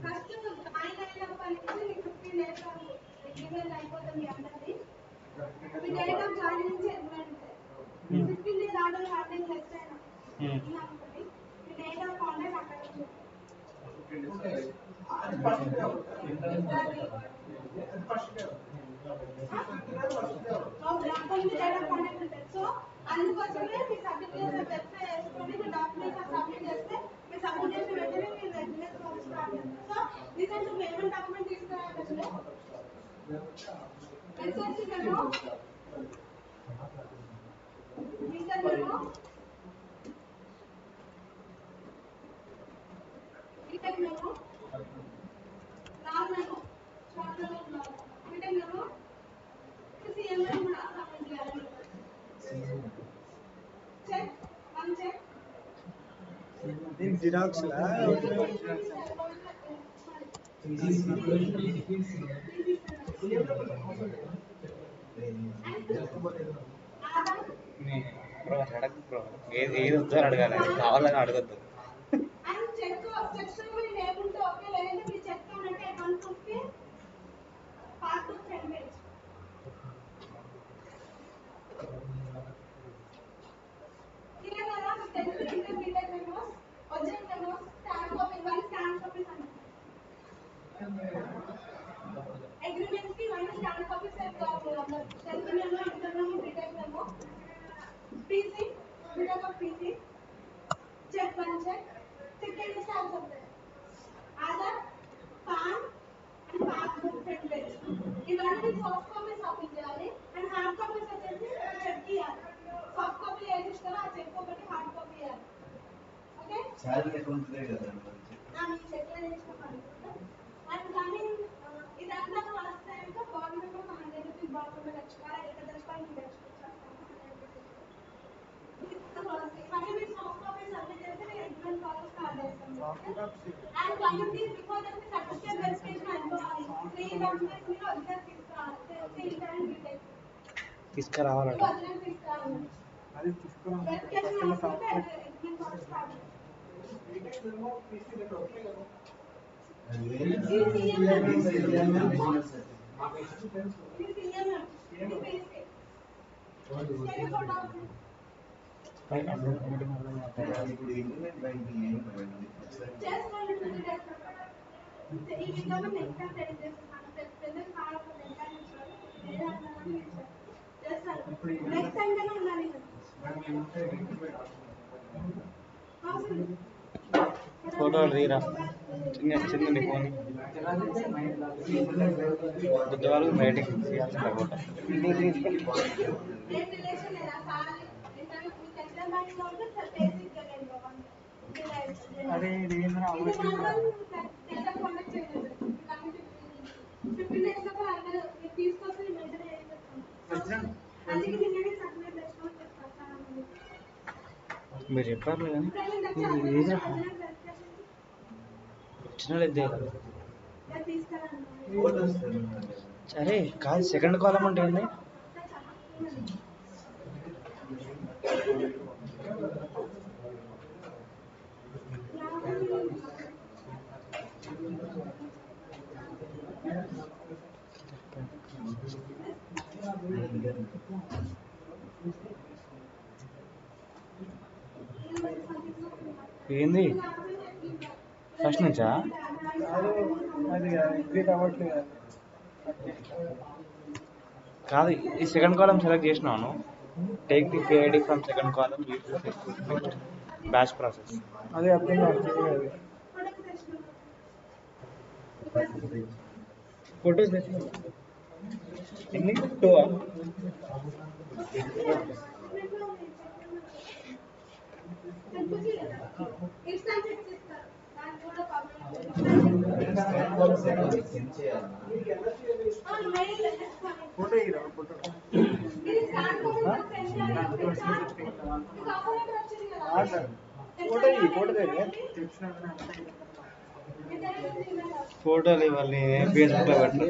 ఫస్ట్ జాయిన్ అయినప్పటి నుంచి మీకు 15 days వరకు అగ్రిమెంట్ అయిపోతుంది మీ అందరిది. మీ డేట్ ఆఫ్ జాయిన్ నుంచి అగ్రిమెంట్ ఉంటాయి. 15 days ఆర్డర్ హార్డింగ్ లెస్ అయినా అనుకోండి మీ డేట్ ఆఫ్ కాంట్రాక్ట్ అక్కడ ఉంటుంది. సో అందుకోసమే మీ సర్టిఫికేట్ వెరిఫై చేసుకొని మీ డాక్యుమెంట్స్ సబ్మిట్ చేస్తే మీ సబ్మిట్ చేసిన వెంటనే మీరు రెగ్యులర్ ప్రాసెస్ స్టార్ట్ చేస్తారు. సో రీసెంట్ పేమెంట్ డాక్యుమెంట్ తీసుకురావాలి అసలు ఎస్ఎస్సి మేము జిరాక్స్ అడగదు బ్రో, ఏది వద్దు అని అడగాలి, కావాలని అడగద్దు. అండ్ చెక్ మీరు ఏముంటే ఓకే, లేదంటే మీరు చెక్ అంటే 150 పార్ట్ 10 పేజ్. క్లియర్ కదా? 10 intermediate memos, original memos, scan copy, one scan copies అన్నమాట. అగ్రిమెంట్స్ కి వన్ స్కాన్ కాపీస్ కావాలి. Self memo, inter memo, BTech memo, PC, BTech of PC, check one check, second stamps ఉంటాయి. Aadhaar, PAN and passbook front page. ఇవన్నీ సాఫ్ట్ కాపీస్ సబ్మిట్ చేయాలి. అండ్ హార్డ్ కాపీస్ వచ్చేసి చెక్ ఇవ్వాలి. సాఫ్ట్ కాపీ ఏది ఇస్తారో ఆ చెక్ ఒకటి, హార్డ్ కాపీ ఇవ్వాలి. ఓకే, శాలరీ అకౌంట్ కదా మీ చెక్ అనుకుంటా. అండ్ కానీ ఇదంతా వస్తాయంటే గవర్నమెంట్ ఒక 100 రూపీస్ గవర్నమెంట్ తెచ్చుకోవాలి. ఎక్కడ తెచ్చుకోవాలి మీరు తెచ్చుకోవచ్చు. ఇవన్నీ మీరు సాఫ్ట్ కాపీస్ సబ్మిట్ చేస్తే మీరు అగ్రిమెంట్ ప్రాసెస్ స్టార్ట్ చేస్తాం. And committee before that certificate verification అయిపోవాలి. 3 డాక్యుమెంట్స్ మీరు ఒరిజినల్ తీసుకురావాలి. ఒరిజినల్ తీసుకురావాలి. అది తీసుకున్నాం. వెరిఫికేషన్ అయిపోతే అగ్రిమెంట్ ప్రాసెస్ స్టార్ట్ చేస్తాం. ఇప్పుడు ఇంటర్నెట్ బ్యాంకింగ్ ఏం కాదండి. ఈ విధంగా నెక్స్ట్ టైం చేస్తున్నాను. ప్రెజెంట్ కావాలి నెక్స్ట్ టైం కన్నా ఉండాలి. ఫోటోలు తీరా, చిన్న నీ ఫోన్ బుద్ధవాళ్ళు బయటకి తీయాల్సిన ఫోటో. ఏం రిలేషన్ లేదా కావాలి సెంట్రల్ బ్యాంక్ లో ఉంటే బేసిక్ అదే ఇదేంద్రా ఇది మాత్రం సెంట్రల్ కాంటాక్ట్ చేయలేదు. 15 days లో అందరూ తీసుకొస్తే మెయింటైన్ చేస్తాం. అందుకే నిన్ననే సర్టిఫికేట్ తెచ్చుకోమని చెప్తాను. మీరు చెప్పారు కానీ ఒరిజినల్ ఇద్దే కదా. సరే కాదు, సెకండ్ కాలం అంటే ఏంది? ఏంది ఫస్ట్ నుంచా? అది ఎగ్జిట్ అవ్వట్లేదు. కాదు, ఈ సెకండ్ కాలం సెలెక్ట్ చేసినాను. Take the PID from second column batch process. అదే అర్థం కాదు. ఫోటోస్ తెచ్చిన ఎన్ని 2 ఫోటో ఇరా ఫోటో ఫోటో ఈ ఫోటో తెచ్చిన ఫోటోలు ఇవ్వాలి, ఫేస్బుక్లో పెట్టు.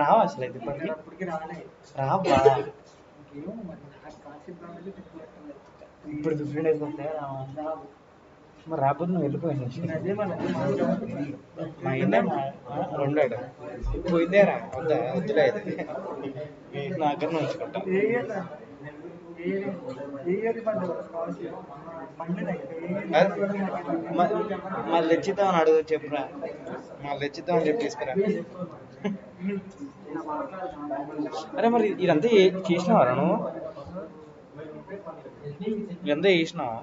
రావా అసలు అయితే ఇప్పటికి రావా? ఇప్పుడు 15 days వస్తాయా? రావా? మరి రాకపోతే నువ్వు వెళ్ళిపోయింది. మా ఇండియా 2 ఐటమ్ పోయిందేరా. వద్దులే అయితే నా దగ్గర ఉంచుకుంటా. మళ్ళీ తెచ్చిద్దామని అడుగు, చెప్పురా. మళ్ళీ తెచ్చిద్దామని చెప్పి తీసుకురా. అరే మరి ఇదంతా చేసినావా నువ్వు? ఇదంతా చేసినావా?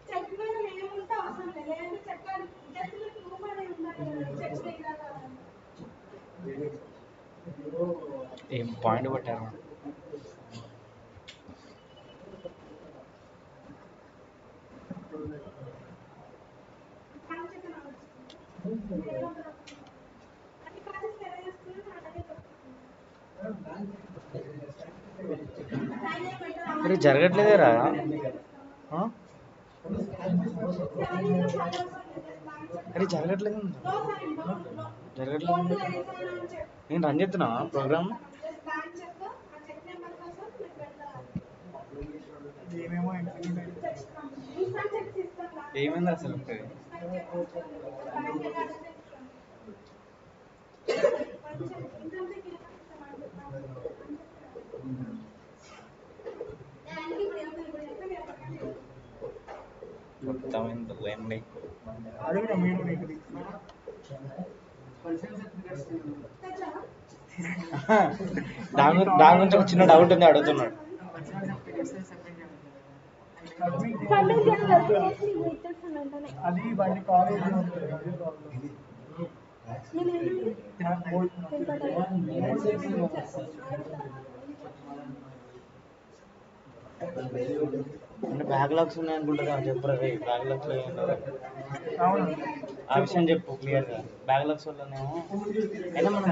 చెక్ మీద ఏముంటే అవసరం లేదు. చెక్ జస్ట్ ప్రూఫ్ అనేది ఉండాలి. చెక్ చేయడానికి పాయింట్ పట్టారు. అరే జరగట్లేదేరా. అరే జరగట్లేదు జరగట్లేదు. నేను రన్ చేస్తున్నా ప్రోగ్రామ్. ఏమైంది అసలు? మొత్తమైంది లేండి. దాని గురించి ఒక చిన్న డౌట్ ఉంది, అడుగుతున్నాడు. అది వాడి కాలేజ్ అంటే బ్యాక్లాగ్స్ ఉన్నాయి అనుకుంటా. చెప్పరా బ్యాక్లాగ్స్ అవును. ఆ విషయం చెప్పు క్లియర్గా. బ్యాక్లాగ్స్ వల్లనేమో అయినా మనం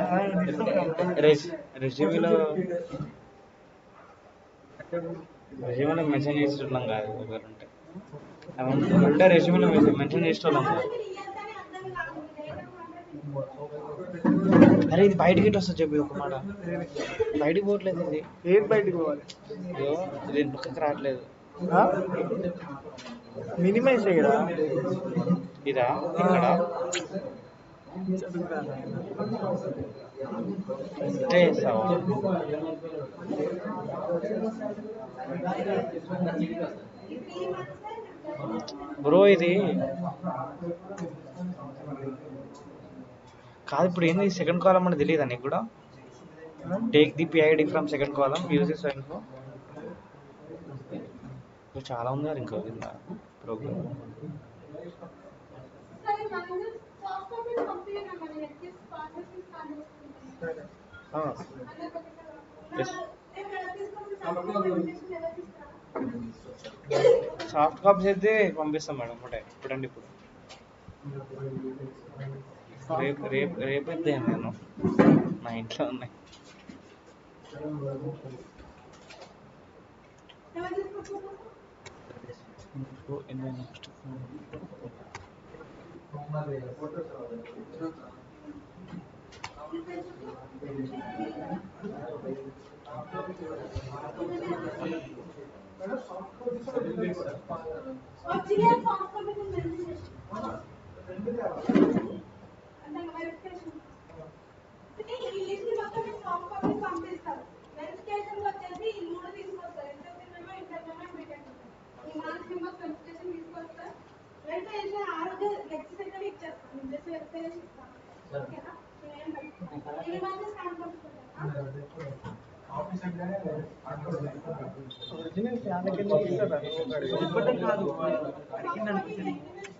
రెజ్యూమీలో మెన్షన్ చేసేటోళ్ళం కాదు. ఒకరుంటే రెజ్యూమీలో మెన్షన్ చేసేటోళ్ళం కాదు. అరే ఇది బయటికి ఇటు వస్తుంది చెప్పి ఒక మాట. బయటికి పోవట్లేదు ఇది. ఏది బయటికి పోవాలి? ఇది పక్కకి రావట్లేదు. మినిమైజ్ చేయరా? ఇదా ఇక్కడ చేస్తావా బ్రో? ఇది కాదు. ఇప్పుడు ఏంది సెకండ్ కాలం అంటే తెలియదా నీకు కూడా? Take the PID from second column uses info. చాలా ఉంది కదా ఇంకా కింద ప్రోగ్రామ్. సాఫ్ట్ కాపీస్ అయితే పంపిస్తాం మేడం ఒకటే. ఇప్పుడండి ఇప్పుడు రేపు అయితే నేను నా ఇంట్లో ఉన్నాయి. నెక్స్ట్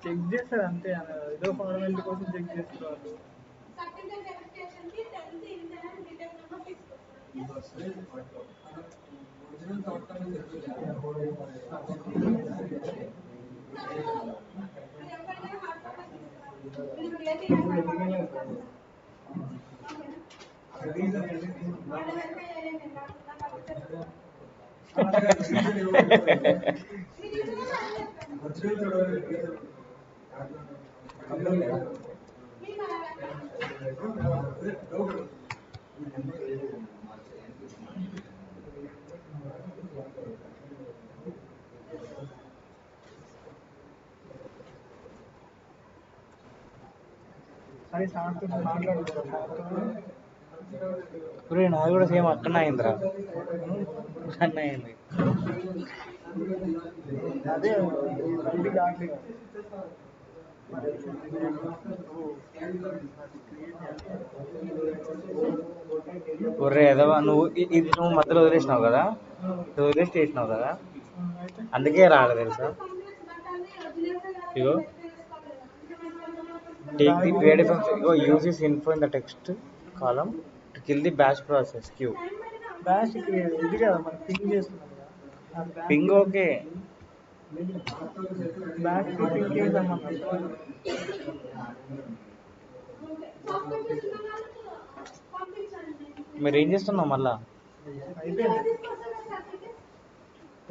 చెక్ చేస్తారు అంతే. ఏదో ఫార్మాలిటీ కోసం చెక్ చేస్తారు. నాది కూడా సేమ్ అక్కడనే అయిందిరా. అన్న అయింది. అదే ఒర్రే ఎదవా నువ్వు. ఇది నువ్వు మధ్యలో వదిలేసినావు కదా, నువ్వు వదిలేసి చేసినావు కదా, అందుకే రాలేదు తెలుసా. ఇగో take the PID from use this info in the text column to kill the batch process queue. Plastic ఇది కదా మనం పింక్ చేస్తున్నాం కదా పింగ్ ఓకే. బ్లాక్ పింక్ ఏం సంబంధం ఓకే సాఫ్ట్వేర్ చేసిన వాళ్ళకి పంపించండి. మీరు ఏం చేస్తున్నావు మళ్ళా? అయిపోయింది తీసుకొస్తారా certificate?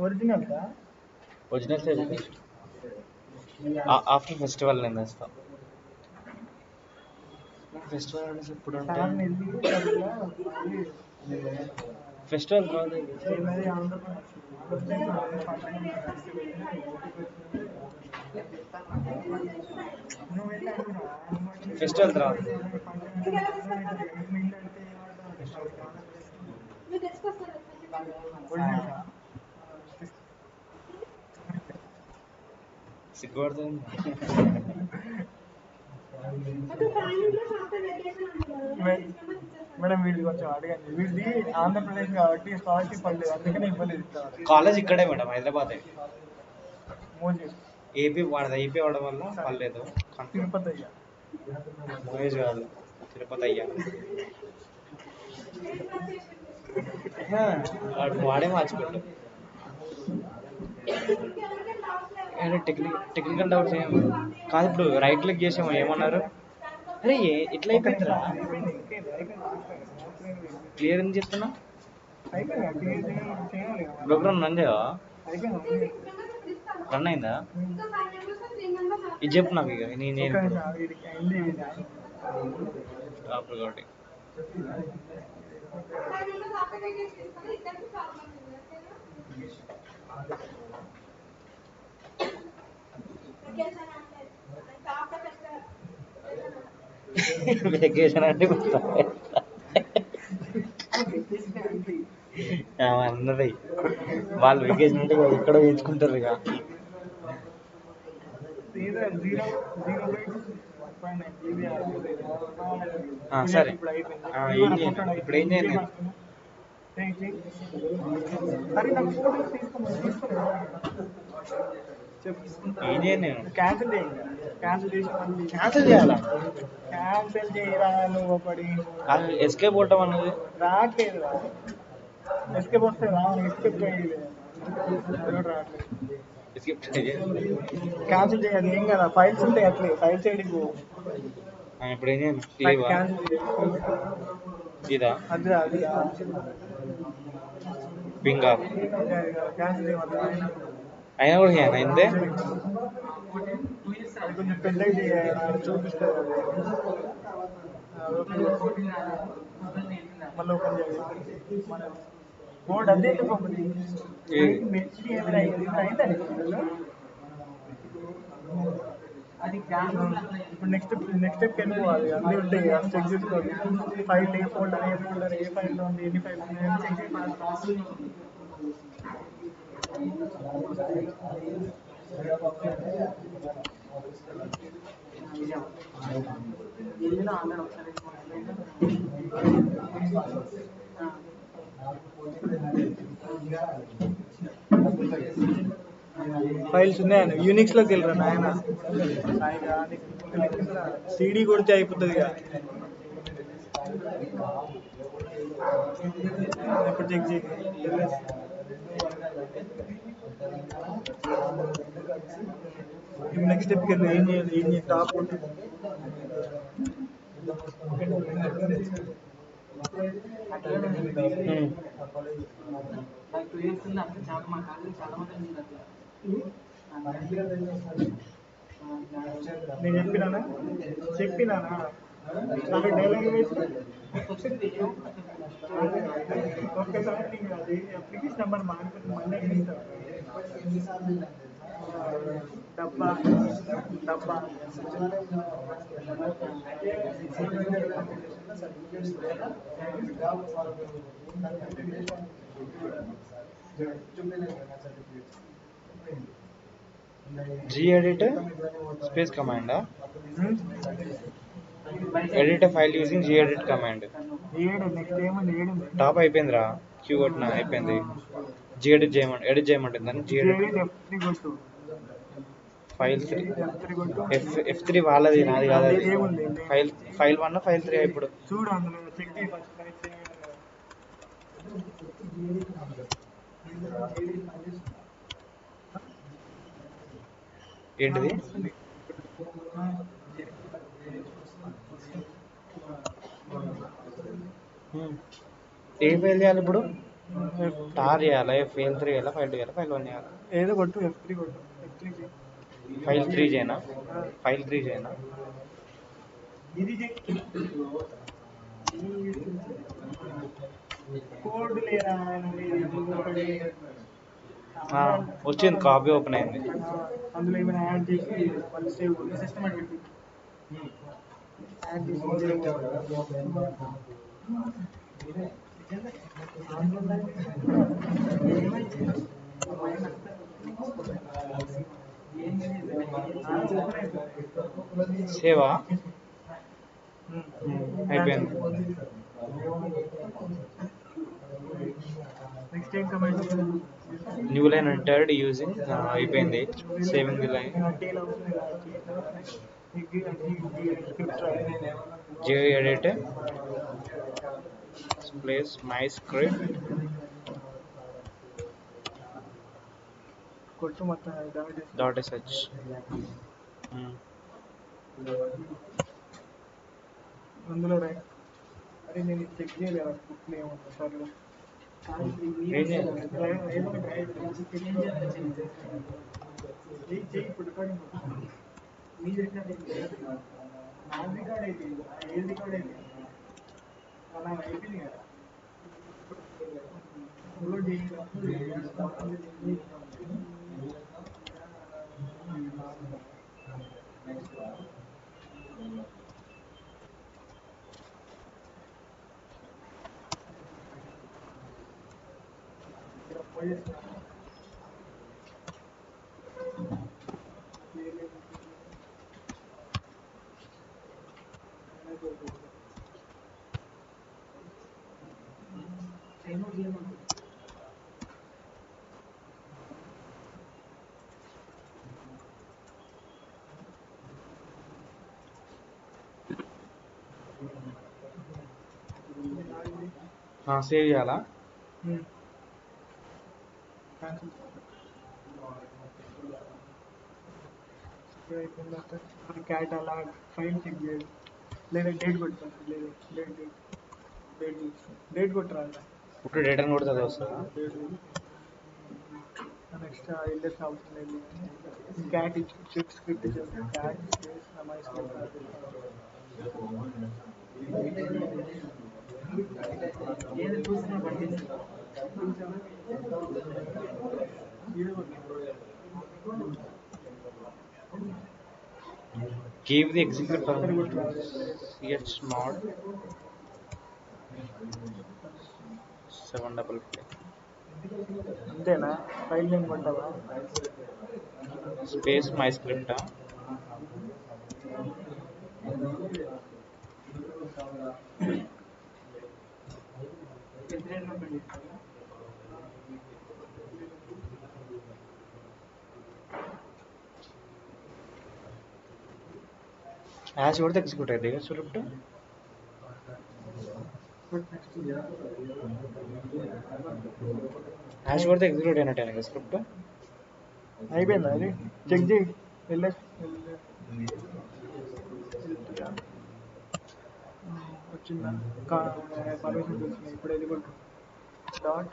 Original original after festival నేను తెస్తాను. ఫెస్టివల్ అనేసి ఎప్పుడు అంటే ఫెస్టివల్ తర్వాత ఫెస్టివల్ తర్వాత మీరు తీసుకొస్తారా సిగ్గుపడుతుంది. అంటే ఫ్యామిలీలో సాఫ్ట్వేర్ వెకేషన్ అంటారు. మేడం వీడిది కొంచెం అడగండి. వీడిది ఆంధ్రప్రదేశ్ కాబట్టి స్కాలర్షిప్ పడలేదు, అందుకనే ఇవ్వలేదు. కాలేజ్ ఇక్కడే మేడం, హైదరాబాద్. మోజీ ఏపీ వాడడం వల్ల పర్లేదు. తిరుపతి అయ్యా మహేష్ కాదు, తిరుపతి అయ్యా. వాడే మార్చిపెట్టు. టెక్నికల్ డౌట్స్ ఏం కాదు. ఇప్పుడు రైట్ క్లిక్ చేసాము, ఏమన్నారు? అరే ఎట్లా అయిపోయిందిరా? క్లియర్ అని చెప్తున్నా. ప్రోగ్రామ్ రన్ చేయవా? రన్ అయిందా? ఇది చెప్పు నాకు. ఇక నేను అప్పుడు కాబట్టి ఫ్యామిలీలో సాఫ్ట్వేర్ వెకేషన్ తీసుకొని ఇద్దరికి ప్రాబ్లం ఉంది. వెకేషన్ అంటే సాఫ్ట్వేర్ ఫెస్టివల్ వెకేషన్ అంటే అన్నది. వాళ్ళు వెకేషన్ అంటే ఎక్కడో వేసుకుంటారు. ఇక సరే ఇప్పుడు ఏం చేయండి? ఏం చేయండి? నేను క్యాన్సిల్ చేయండి. క్యాన్సిల్ చేయాలా? క్యాన్సిల్ చేయరా నువ్వు ఒకటి. ఎస్కేప్ కొట్టం అన్నది రావట్లేదు. ఎస్కేప్ వస్తే ఎస్కేప్ చేయలేదు, రావట్లేదు. క్యాన్సిల్ చేయాలి. ఏం కదా, ఫైల్స్ ఉంటాయి అట్లే. ఫైల్ చేయడానికి ఇప్పుడు ఏం చేయండి? ఇదా అది అది పింగా క్యాన్సిల్ చేయమంటారు. అయినా కూడా చేయండి. అయిందే అది కొంచెం పెద్దగా చేయాలి, చూపిస్తారు. మళ్ళీ ఓపెన్ చేయాలి. బోర్డు అదే ఒకటి ఇప్పుడు నెక్స్ట్ స్టెప్కి వెళ్ళిపోవాలి. అన్నీ ఉంటాయి, అవి చెక్ చేసుకోవాలి. ఫైల్ ఏ ఫోల్డర్, ఏ ఫోల్డర్, ఏ ఫైల్లో ఉంది, ఎన్ని ఫైల్ ఉన్నాయి అని చెక్ చేసుకోవాలి. ఫైల్స్ ఉన్నాయని యూనిక్స్లోకి వెళ్ళరా నాయన. సిడి కొడితే అయిపోతుంది. ఇప్పుడు చెక్ చేయి. ఇప్పుడు నెక్స్ట్ స్టెప్కి వెళ్ళి ఏం చేయాలి? ఏం చేయాలి? టాప్ నేను చెప్పినానా నాకు డైలాగ్ వేసి ఒక్కసారి అది అప్లికేషన్ నెంబర్ మారిపోతే మళ్ళీ డబ్బా డబ్బా gedit space command. Edit a file using gedit command. Top అయిపోయిందిరా. క్యూ కొట్టిన అయిపోయింది. gedit చేయమంటే ఎడిట్ చేయమంటుందని gedit ఫైల్ 3 F3 వాళ్ళది, నాది కాదు. అది ఫైల్ 1 ఫైల్ 3 ఇప్పుడు చూడు అందులో చెక్ చేయి. ఏంటిది? ఏం ఫెయిల్ చేయాలి ఇప్పుడు? టార్ చేయాలా? ఫెయిల్ 3 చేయాలా? ఫైల్ 2 చేయాలా? ఫైల్ 1 చేయాలా? ఏదో కొట్టు F3 కొట్టు F3 ఫైల్ 3 చేయనా? ఫైల్ 3 చేయనా? ఇది కోడ్ లేరా వచ్చింది, కాపీ ఓపెన్ అయింది. అందులో ఏమైనా యాడ్ చేసి మళ్ళీ సేవ్ సిస్టమేటిక్ యాడ్ చేసి సేవా అయిపోయింది. నెక్స్ట్ ఏం comment new line entered using అయిపోయింది. Saving the line. Gedit place my script కొట్టు మొత్తం డాట్ ఎస్హెచ్. అందులో రైట్. అరే నేను చెక్ చేయలేదు బుక్లో ఏమన్నా సర్లే. ఏం చేయాలి? ఇప్పుడు రికార్డింగ్ మీ రికార్డ్ అయిపోయింది, నా రికార్డ్ అయిపోయింది, ఏది రికార్డ్ అయిపోయింది అలా అయిపోయింది కదా. అప్లోడ్ సేవ్ చేయాలా? క్యాటలాగ్ ఫైల్ చెక్ చేయాలి, లేదా డేట్ కొట్టాలి, లేదా డేట్ కొట్టరా ఇప్పుడు డేటాను కొడితే అది వస్తుందా? నెక్స్ట్ ఇండెక్స్ అవసరం లేదు. Cat check script cat space my script ఏది చూసినా పట్టింది. Give the execute permission chmod 755 అంతేనా? ఫైల్ నేమ్ కొట్టావా? Space my script. యాజ్ కొడితే ఎగ్జిక్యూట్ అయింది స్క్రిప్ట్. యాజ్ కొడితే ఎగ్జిక్యూట్ అయినట్టే స్క్రిప్ట్. అయిపోయిందా? అది చెక్ చేయి. వచ్చిందా? పర్మిషన్ వచ్చింది. ఇప్పుడు ఇది కొట్టు డాట్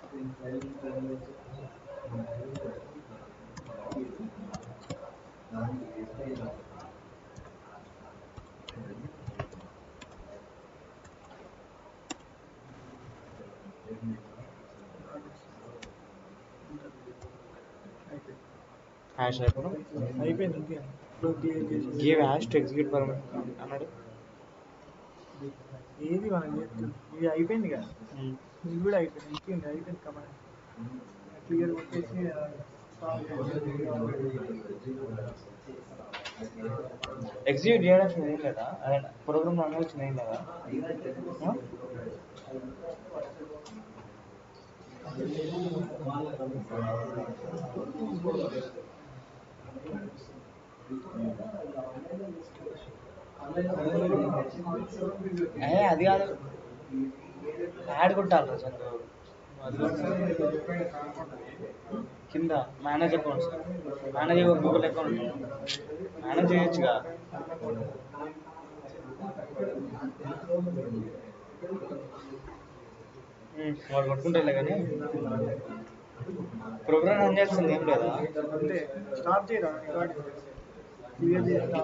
హ్యాష్ అయిపోయి అయిపోయింది. Give hash to execute permission అన్నాడు. ఏది మనం చేస్తుంది ఇది అయిపోయింది కదా. ఇది కూడా అయిపోయింది. అయిపోయింది కమాండ్ క్లియర్ కొట్టేసి ఎగ్జిక్యూట్ చేయడానికి ఏం లేదా? ప్రోగ్రామ్ రన్ వచ్చింది ఏం లేదా? అది కాదు, యాడ్ కొట్టాలి చంద్రు. కింద manage accounts, manage Google account manage చేయొచ్చుగా. వాడు పట్టుకుంటేలే కానీ ప్రోగ్రామ్ రన్ చేస్తుంది ఏం లేదా? అంతే స్టాప్ చేయరా రికార్డింగ్ క్లియర్ చేస్తా.